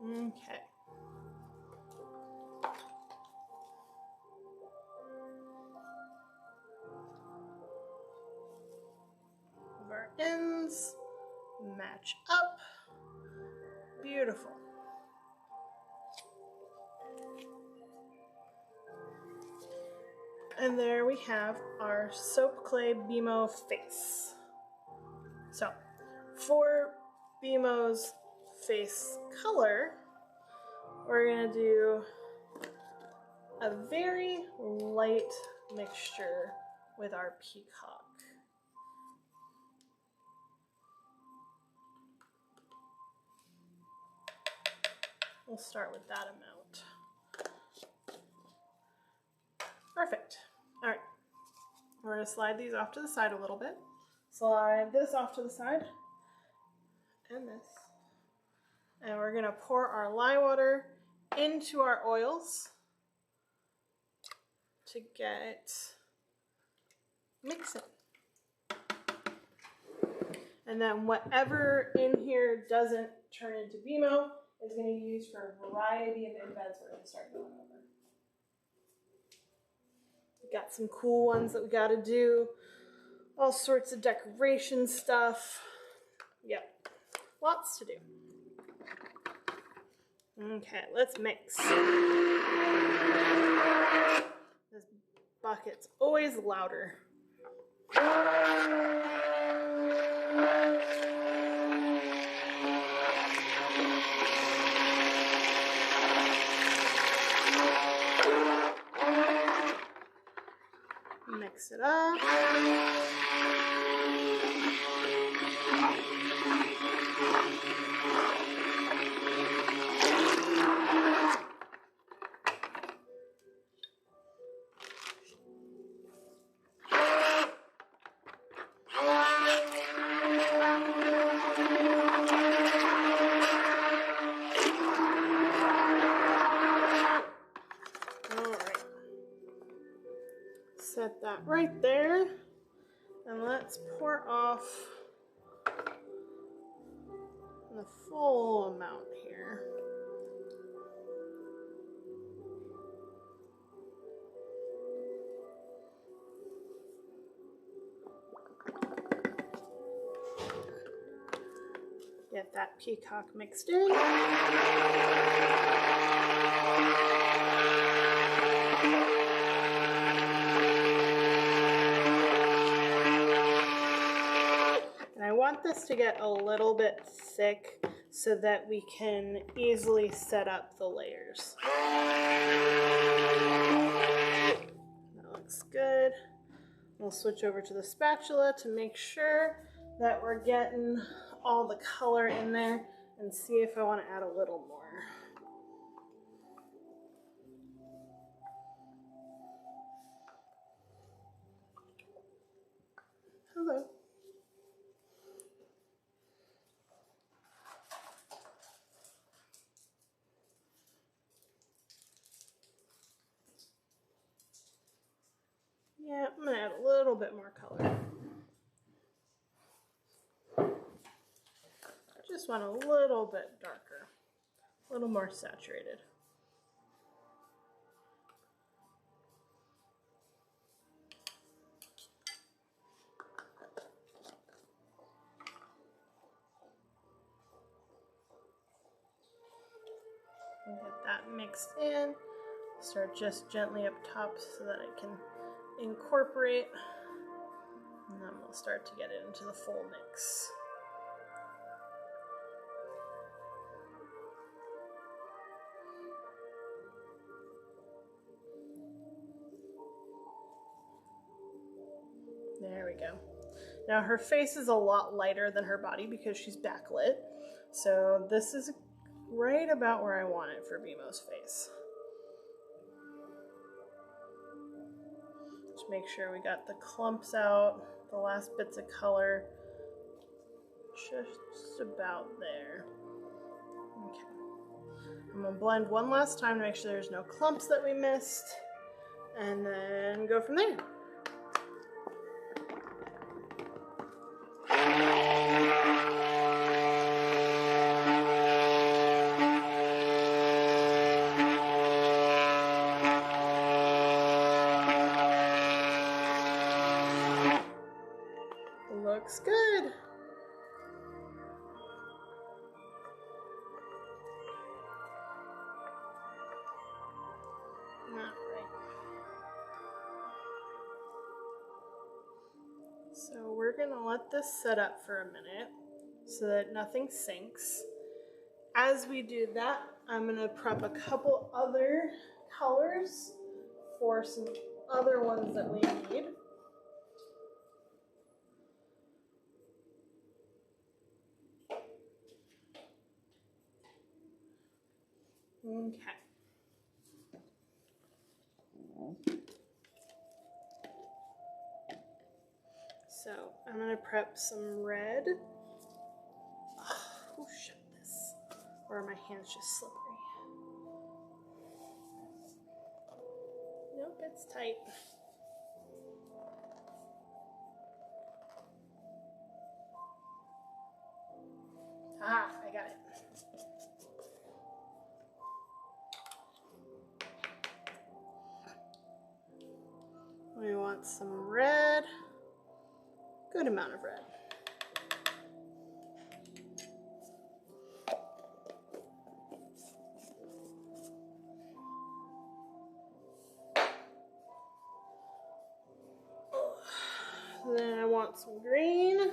Okay. Our ends match up. Beautiful. And there we have our soap clay BMO face. So, for BMO's face color, we're gonna do a very light mixture with our peacock. We'll start with that amount. Perfect. All right, we're gonna slide these off to the side a little bit. Slide this off to the side, and this. And we're gonna pour our lye water into our oils to get mixing. And then whatever in here doesn't turn into BMO is going to be used for a variety of embeds we're going to start going over. We got some cool ones that we got to do, all sorts of decoration stuff. Yep, lots to do. Okay, let's mix. This bucket's always louder. Mix it up. Set that right there, and let's pour off the full amount here. Get that peacock mixed in. I want this to get a little bit thick so that we can easily set up the layers. That looks good. We'll switch over to the spatula to make sure that we're getting all the color in there and see if I want to add a little more. Hello. Yeah, I'm gonna add a little bit more color. I just want a little bit darker, a little more saturated. And get that mixed in. Start just gently up top so that it can incorporate, and then we'll start to get it into the full mix. There we go. Now her face is a lot lighter than her body because she's backlit, so this is right about where I want it for BMO's face. Just make sure we got the clumps out, the last bits of color, just about there. Okay. I'm gonna blend one last time to make sure there's no clumps that we missed, and then go from there. Looks good. So we're gonna let this set up for a minute so that nothing sinks. As we do that, I'm gonna prep a couple other colors for some other ones that we need. Okay. So I'm gonna prep some red. Oh, shut this. Or are my hands just slippery? Nope, it's tight. Ah, I got it. We want some red. Good amount of red. Then I want some green.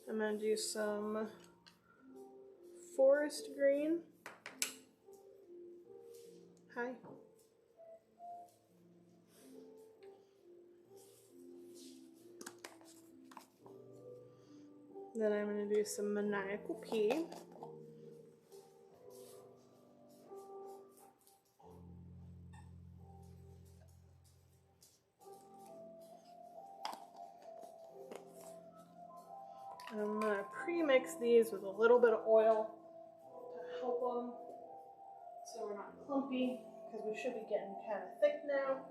I'm gonna do some forest green. Hi. Then I'm gonna do some maniacal pea. And I'm gonna pre-mix these with a little bit of oil to help them so we're not clumpy, because we should be getting kind of thick now.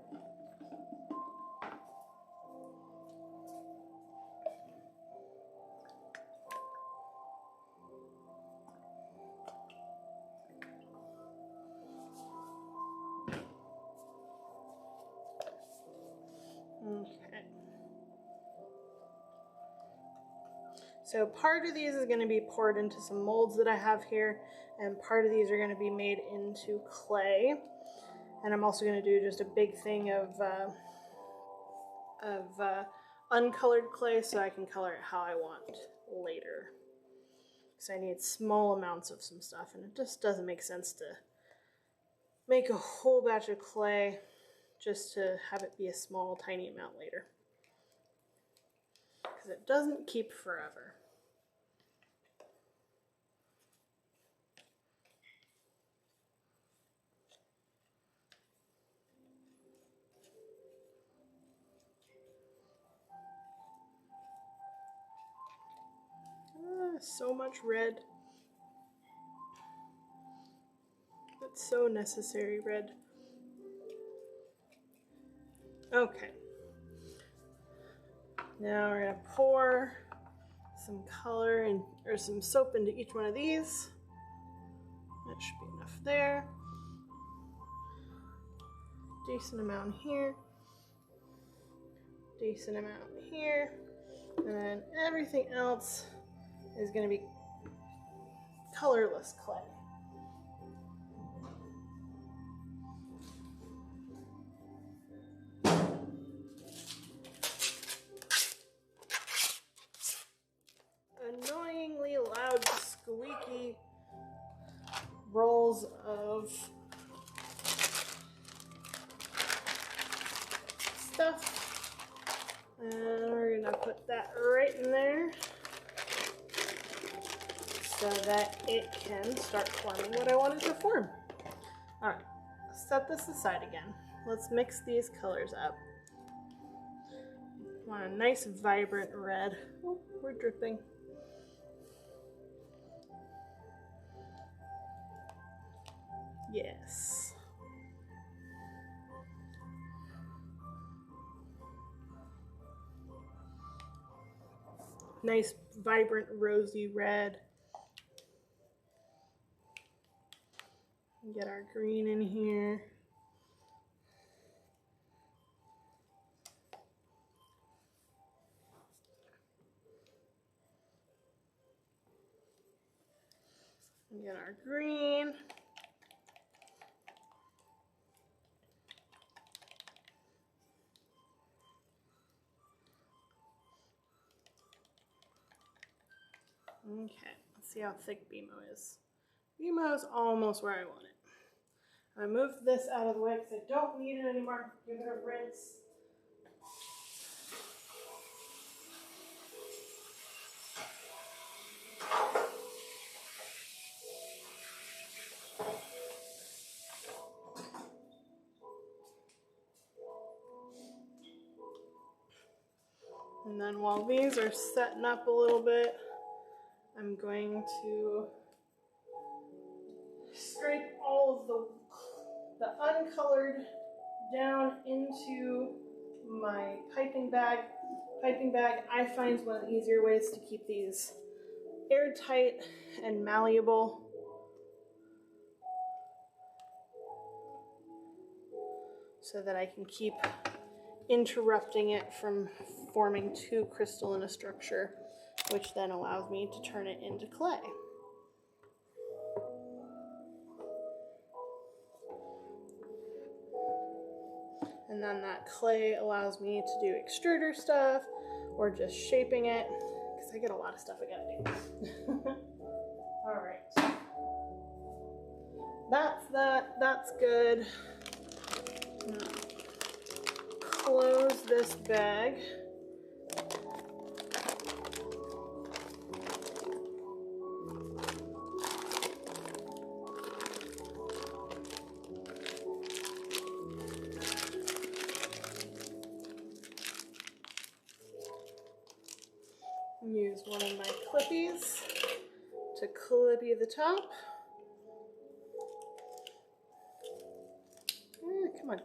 Okay. So part of these is going to be poured into some molds that I have here, and part of these are going to be made into clay. And I'm also going to do just a big thing of uncolored clay so I can color it how I want later. So I need small amounts of some stuff, and it just doesn't make sense to make a whole batch of clay just to have it be a small, tiny amount later, because it doesn't keep forever. So much red. It's so necessary, red. Okay. Now we're gonna pour some color and or some soap into each one of these. That should be enough there. Decent amount here. Decent amount here. And then everything else is gonna be colorless clay. Annoyingly loud, squeaky rolls of stuff. And we're gonna put that right in there. so that it can start forming what I want it to form. All right, set this aside again. Let's mix these colors up. I want a nice vibrant red. Oh, we're dripping. Yes. Nice vibrant rosy red. Get our green in here. Get our green. Okay, let's see how thick BMO is. BMO is almost where I want it. I moved this out of the way because I don't need it anymore. Give it a rinse. And then while these are setting up a little bit, I'm going to scrape all of the uncolored down into my piping bag. Piping bag, I find, is one of the easier ways to keep these airtight and malleable. So that I can keep interrupting it from forming too crystalline a structure, which then allows me to turn it into clay. And then that clay allows me to do extruder stuff or just shaping it, because I get a lot of stuff I gotta do. All right. That's good. Now, close this bag. Use one of my clippies to clippy the top. Come on.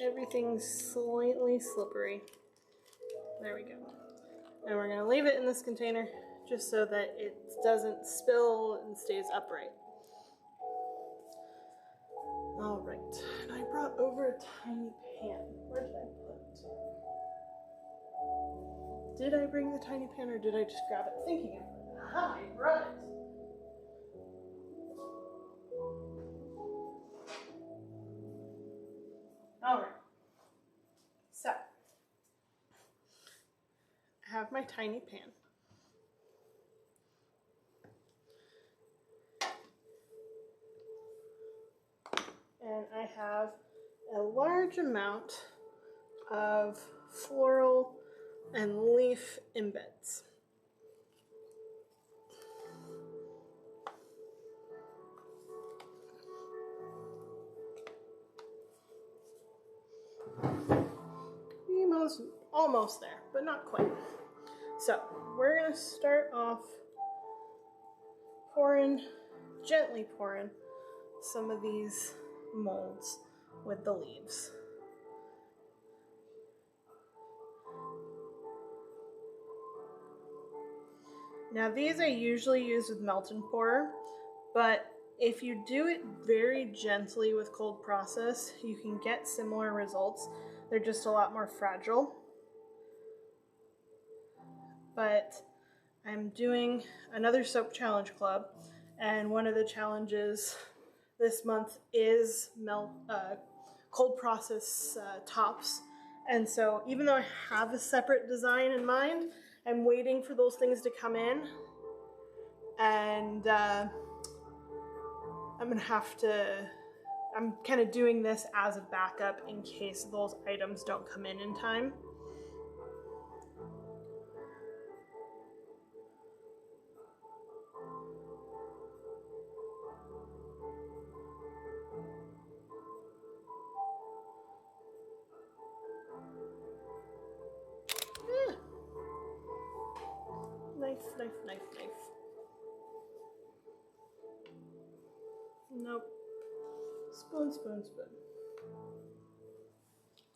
Everything's slightly slippery. There we go. And we're going to leave it in this container just so that it doesn't spill and stays upright. All right. And I brought over a tiny pan. Where did I put it? Did I bring the tiny pan or did I just grab it thinking of it? Aha, I brought it. All right. So, I have my tiny pan. And I have a large amount of floral and leaf embeds. Almost there, but not quite. So we're going to start off gently pouring some of these molds with the leaves. Now these I usually use with melt and pour, but if you do it very gently with cold process, you can get similar results. They're just a lot more fragile. But I'm doing another soap challenge club, and one of the challenges this month is cold process tops. And so even though I have a separate design in mind, I'm waiting for those things to come in, and I'm kind of doing this as a backup in case those items don't come in time. Spoon, spoon, spoon.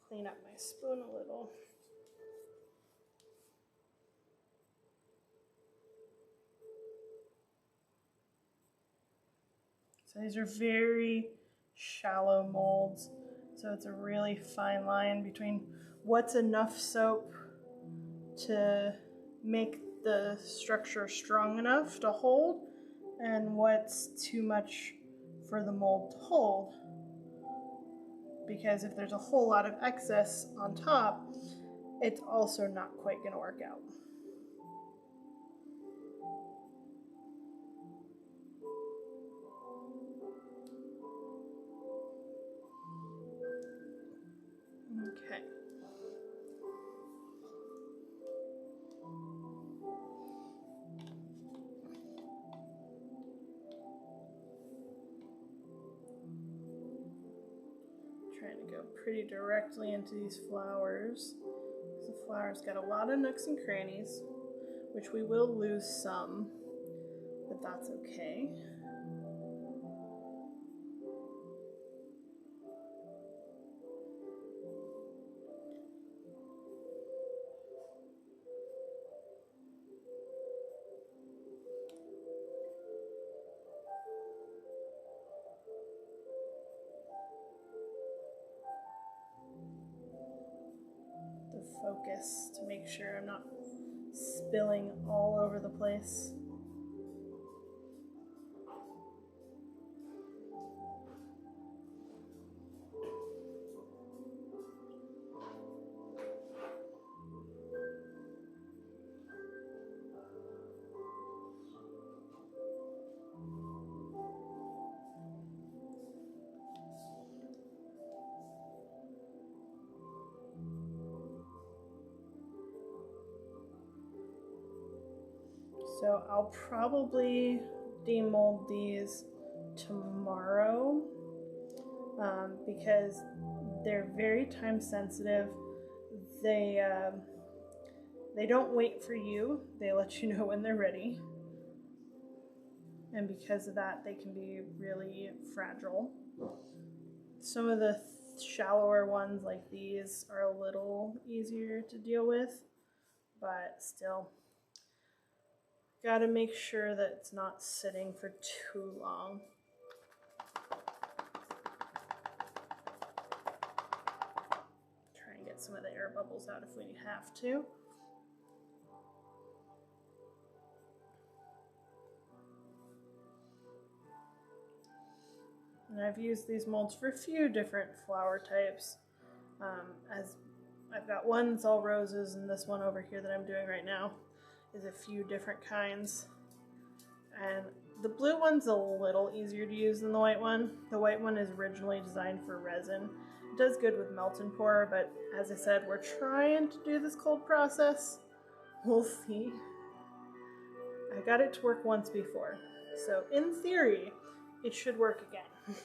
Clean up my spoon a little. So these are very shallow molds. So it's a really fine line between what's enough soap to make the structure strong enough to hold and what's too much for the mold to hold. Because if there's a whole lot of excess on top, it's also not quite going to work out. Okay. Trying to go pretty directly into these flowers. The flowers got a lot of nooks and crannies, which we will lose some, but that's okay. The focus to make sure I'm not spilling all over the place. So I'll probably demold these tomorrow because they're very time sensitive. They don't wait for you. They let you know when they're ready. And because of that, they can be really fragile. Some of the shallower ones like these are a little easier to deal with, but still, gotta make sure that it's not sitting for too long. Try and get some of the air bubbles out if we have to. And I've used these molds for a few different flower types. As I've got one that's all roses, and this one over here that I'm doing right now is a few different kinds. And the blue one's a little easier to use than the white one. The white one is originally designed for resin. It does good with melt and pour, but as I said, we're trying to do this cold process. We'll see. I got it to work once before, so in theory, it should work again.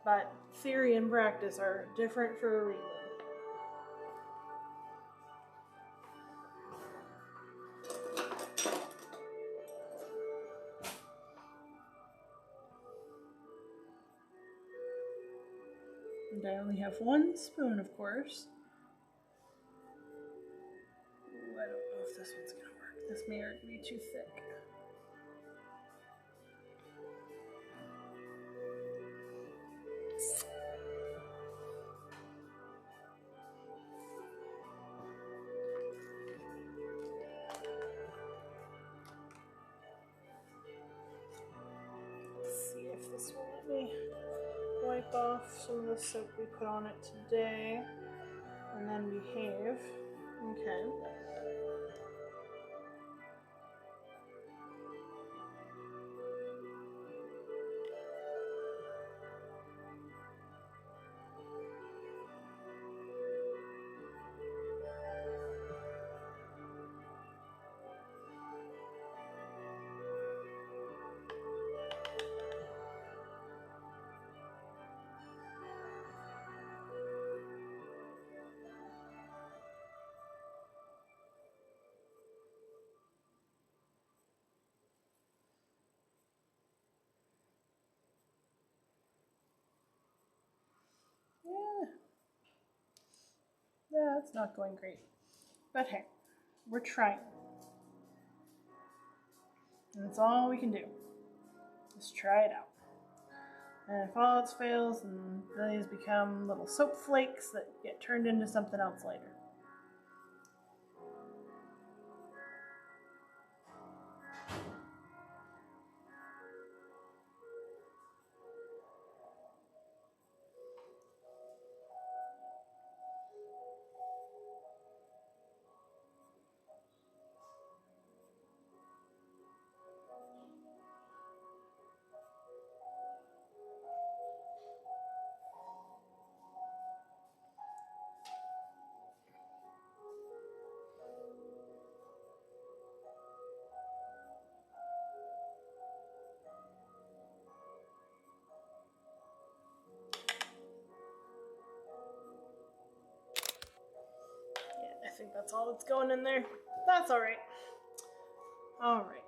But theory and practice are different for a reason. And I only have one spoon, of course. Ooh, I don't know if this one's gonna work. This may be too thick. Let's see if this will let me wipe off some of the soap we put on it today and then behave. Okay. That's not going great. But hey, we're trying. And that's all we can do. Just try it out. And if all else fails, then these become little soap flakes that get turned into something else later. I think that's all that's going in there. That's all right. All right.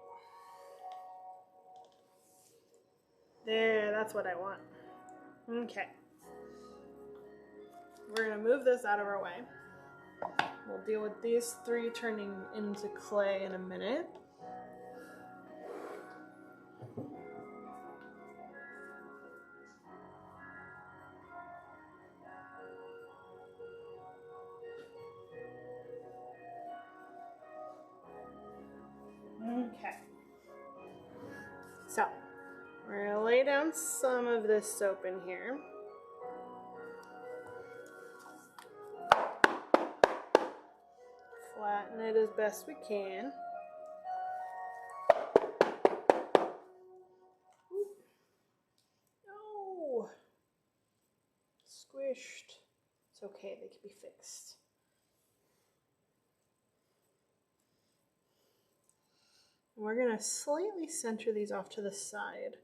There, that's what I want. Okay. We're gonna move this out of our way. We'll deal with these three turning into clay in a minute. Okay. So, we're gonna lay down some of this soap in here. Flatten it as best we can. No! Squished. It's okay, they can be fixed. We're going to slightly center these off to the side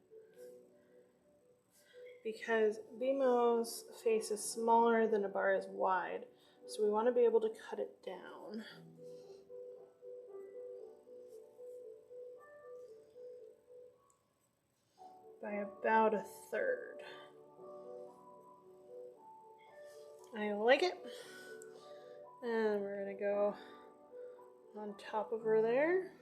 because BMO's face is smaller than a bar is wide, so we want to be able to cut it down. By about a third. I like it. And we're going to go on top of her there.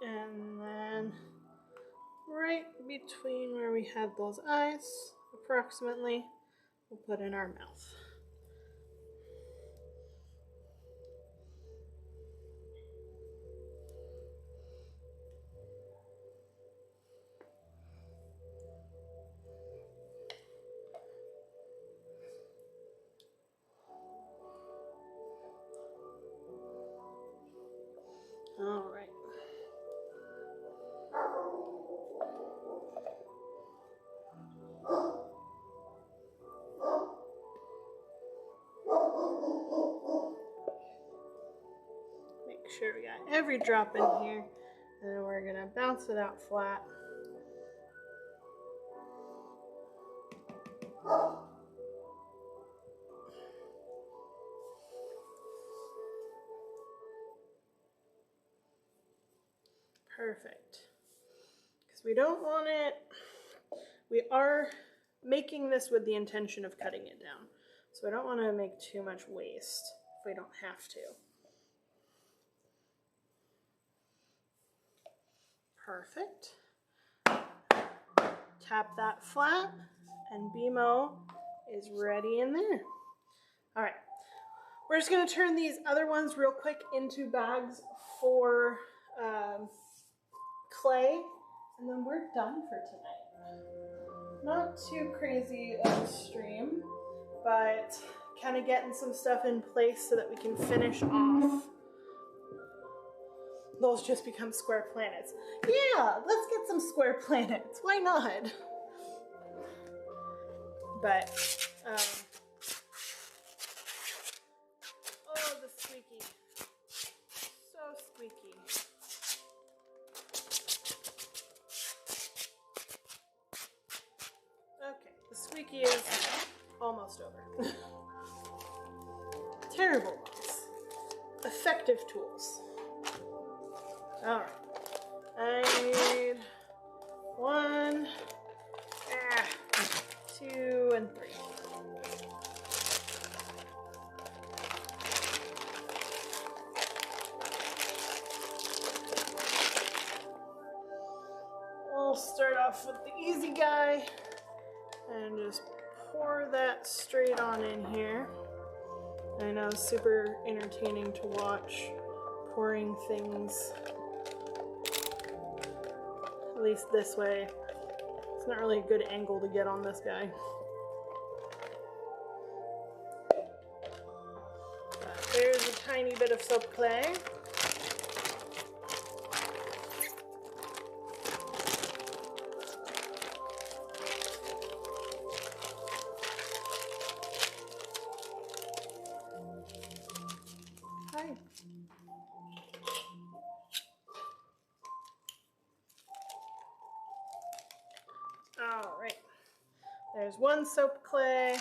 And then right between where we had those eyes, approximately, we'll put in our mouth. All right. Make sure we got every drop in here, and then we're gonna bounce it out flat. Perfect. Because we don't want it, we are making this with the intention of cutting it down. So I don't want to make too much waste if we don't have to. Perfect. Tap that flat and BMO is ready in there. All right. We're just going to turn these other ones real quick into bags for clay, and then we're done for tonight. Not too crazy extreme, but kind of getting some stuff in place so that we can finish off. Those just become square planets. Yeah, let's get some square planets. Why not? But, oh, the squeaky. So squeaky. Okay, the squeaky is almost over. Terrible loss. effective tools. All right. I need 1, 2, and 3. We'll start off with the easy guy and just pour that straight on in here. I know, super entertaining to watch pouring things, at least this way. It's not really a good angle to get on this guy. There's a tiny bit of soap clay. Hi. All right, there's 1 soap clay.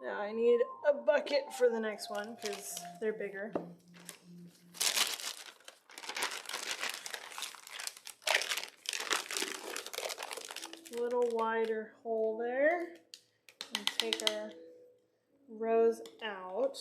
Now I need a bucket for the next one because they're bigger. A little wider hole there. And take our rows out.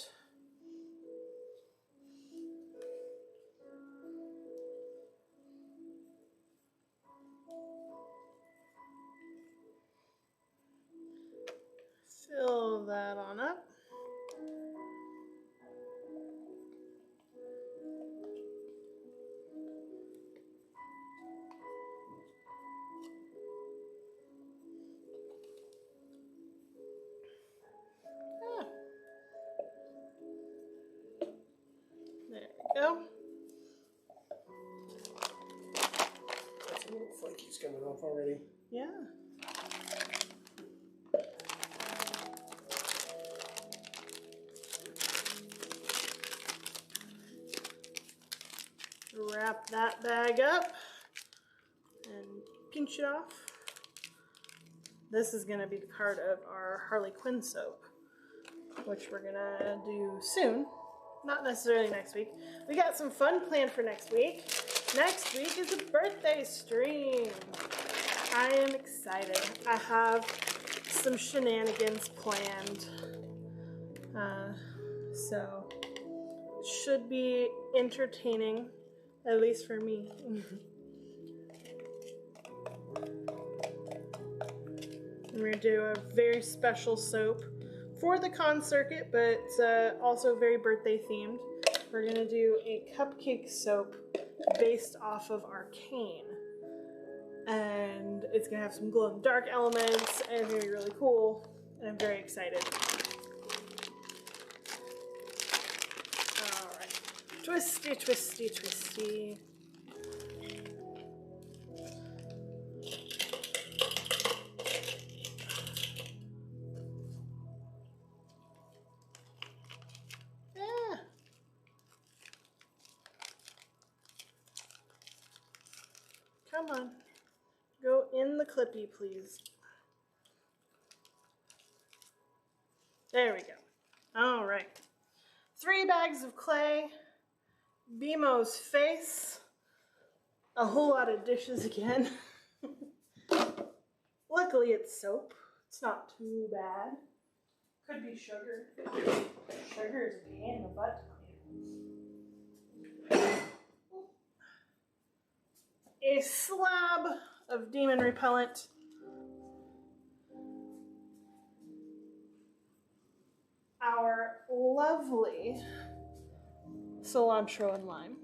Fill that on up. There we go. That's a little flaky's coming off already. Yeah. Wrap that bag up and pinch it off. This is going to be part of our Harley Quinn soap, which we're going to do soon. Not necessarily next week. We got some fun planned for next week. Next week is a birthday stream. I am excited. I have some shenanigans planned. So it should be entertaining, at least for me. We're going to do a very special soap for the con circuit, but also very birthday themed. We're going to do a cupcake soap based off of Arcane. And it's going to have some glow-in-the-dark elements, and it's going to be really cool, and I'm very excited. Alright. Twisty, twisty, twisty. Come on. Go in the clippy, please. There we go. All right. 3 bags of clay, BMO's face, a whole lot of dishes again. Luckily it's soap. It's not too bad. Could be sugar. Sugar is a pain in the butt to clean. A slab of demon repellent. Our lovely cilantro and lime.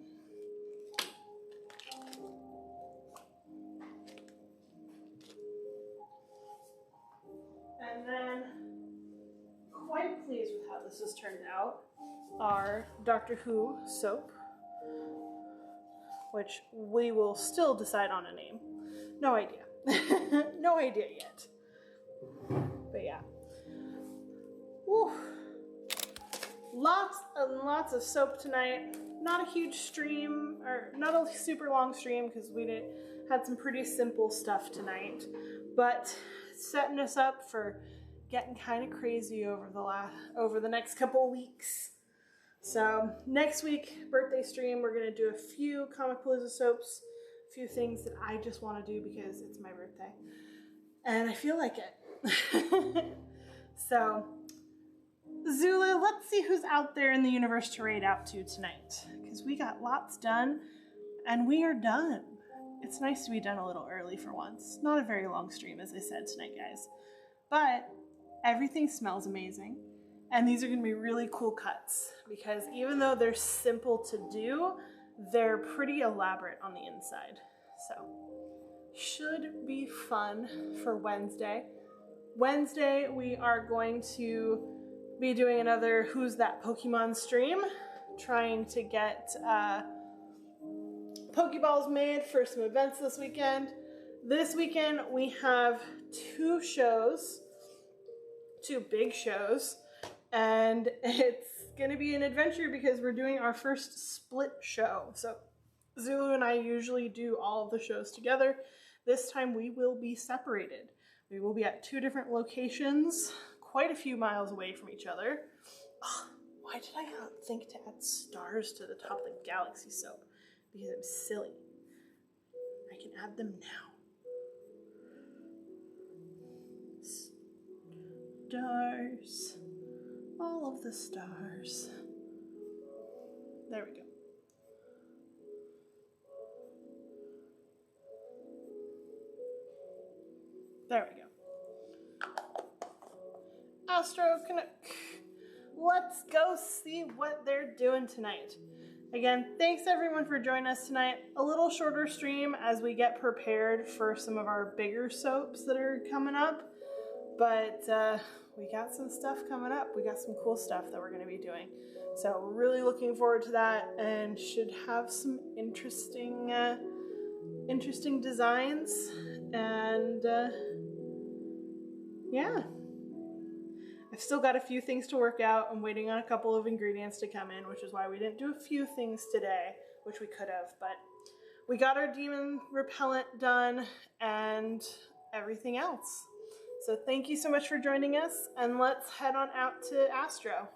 And then, quite pleased with how this has turned out, our Doctor Who soap, which we will still decide on a name. No idea. No idea yet. But yeah. Woo. Lots and lots of soap tonight. Not a huge stream, or not a super long stream, because we had some pretty simple stuff tonight. But setting us up for getting kind of crazy over the next couple weeks. So next week, birthday stream, we're gonna do a few Comic Palooza soaps, a few things that I just want to do because it's my birthday, and I feel like it. So, Zulu, let's see who's out there in the universe to raid out to tonight, because we got lots done, and we are done. It's nice to be done a little early for once. Not a very long stream, as I said tonight, guys. But everything smells amazing. And these are going to be really cool cuts because even though they're simple to do, they're pretty elaborate on the inside. So, should be fun for Wednesday. Wednesday, we are going to be doing another Who's That Pokemon stream, trying to get Pokeballs made for some events this weekend. This weekend, we have two big shows. And it's going to be an adventure because we're doing our first split show. So Zulu and I usually do all of the shows together. This time we will be separated. We will be at two different locations, quite a few miles away from each other. Oh, why did I not think to add stars to the top of the galaxy soap? Because I'm silly. I can add them now. Stars. All of the stars. There we go. There we go. Astro Canuck. Let's go see what they're doing tonight. Again, thanks everyone for joining us tonight. A little shorter stream as we get prepared for some of our bigger soaps that are coming up. But we got some stuff coming up. We got some cool stuff that we're going to be doing. So we're really looking forward to that and should have some interesting designs. And yeah. I've still got a few things to work out. I'm waiting on a couple of ingredients to come in, which is why we didn't do a few things today, which we could have. But we got our demon repellent done and everything else. So thank you so much for joining us, and let's head on out to Astro.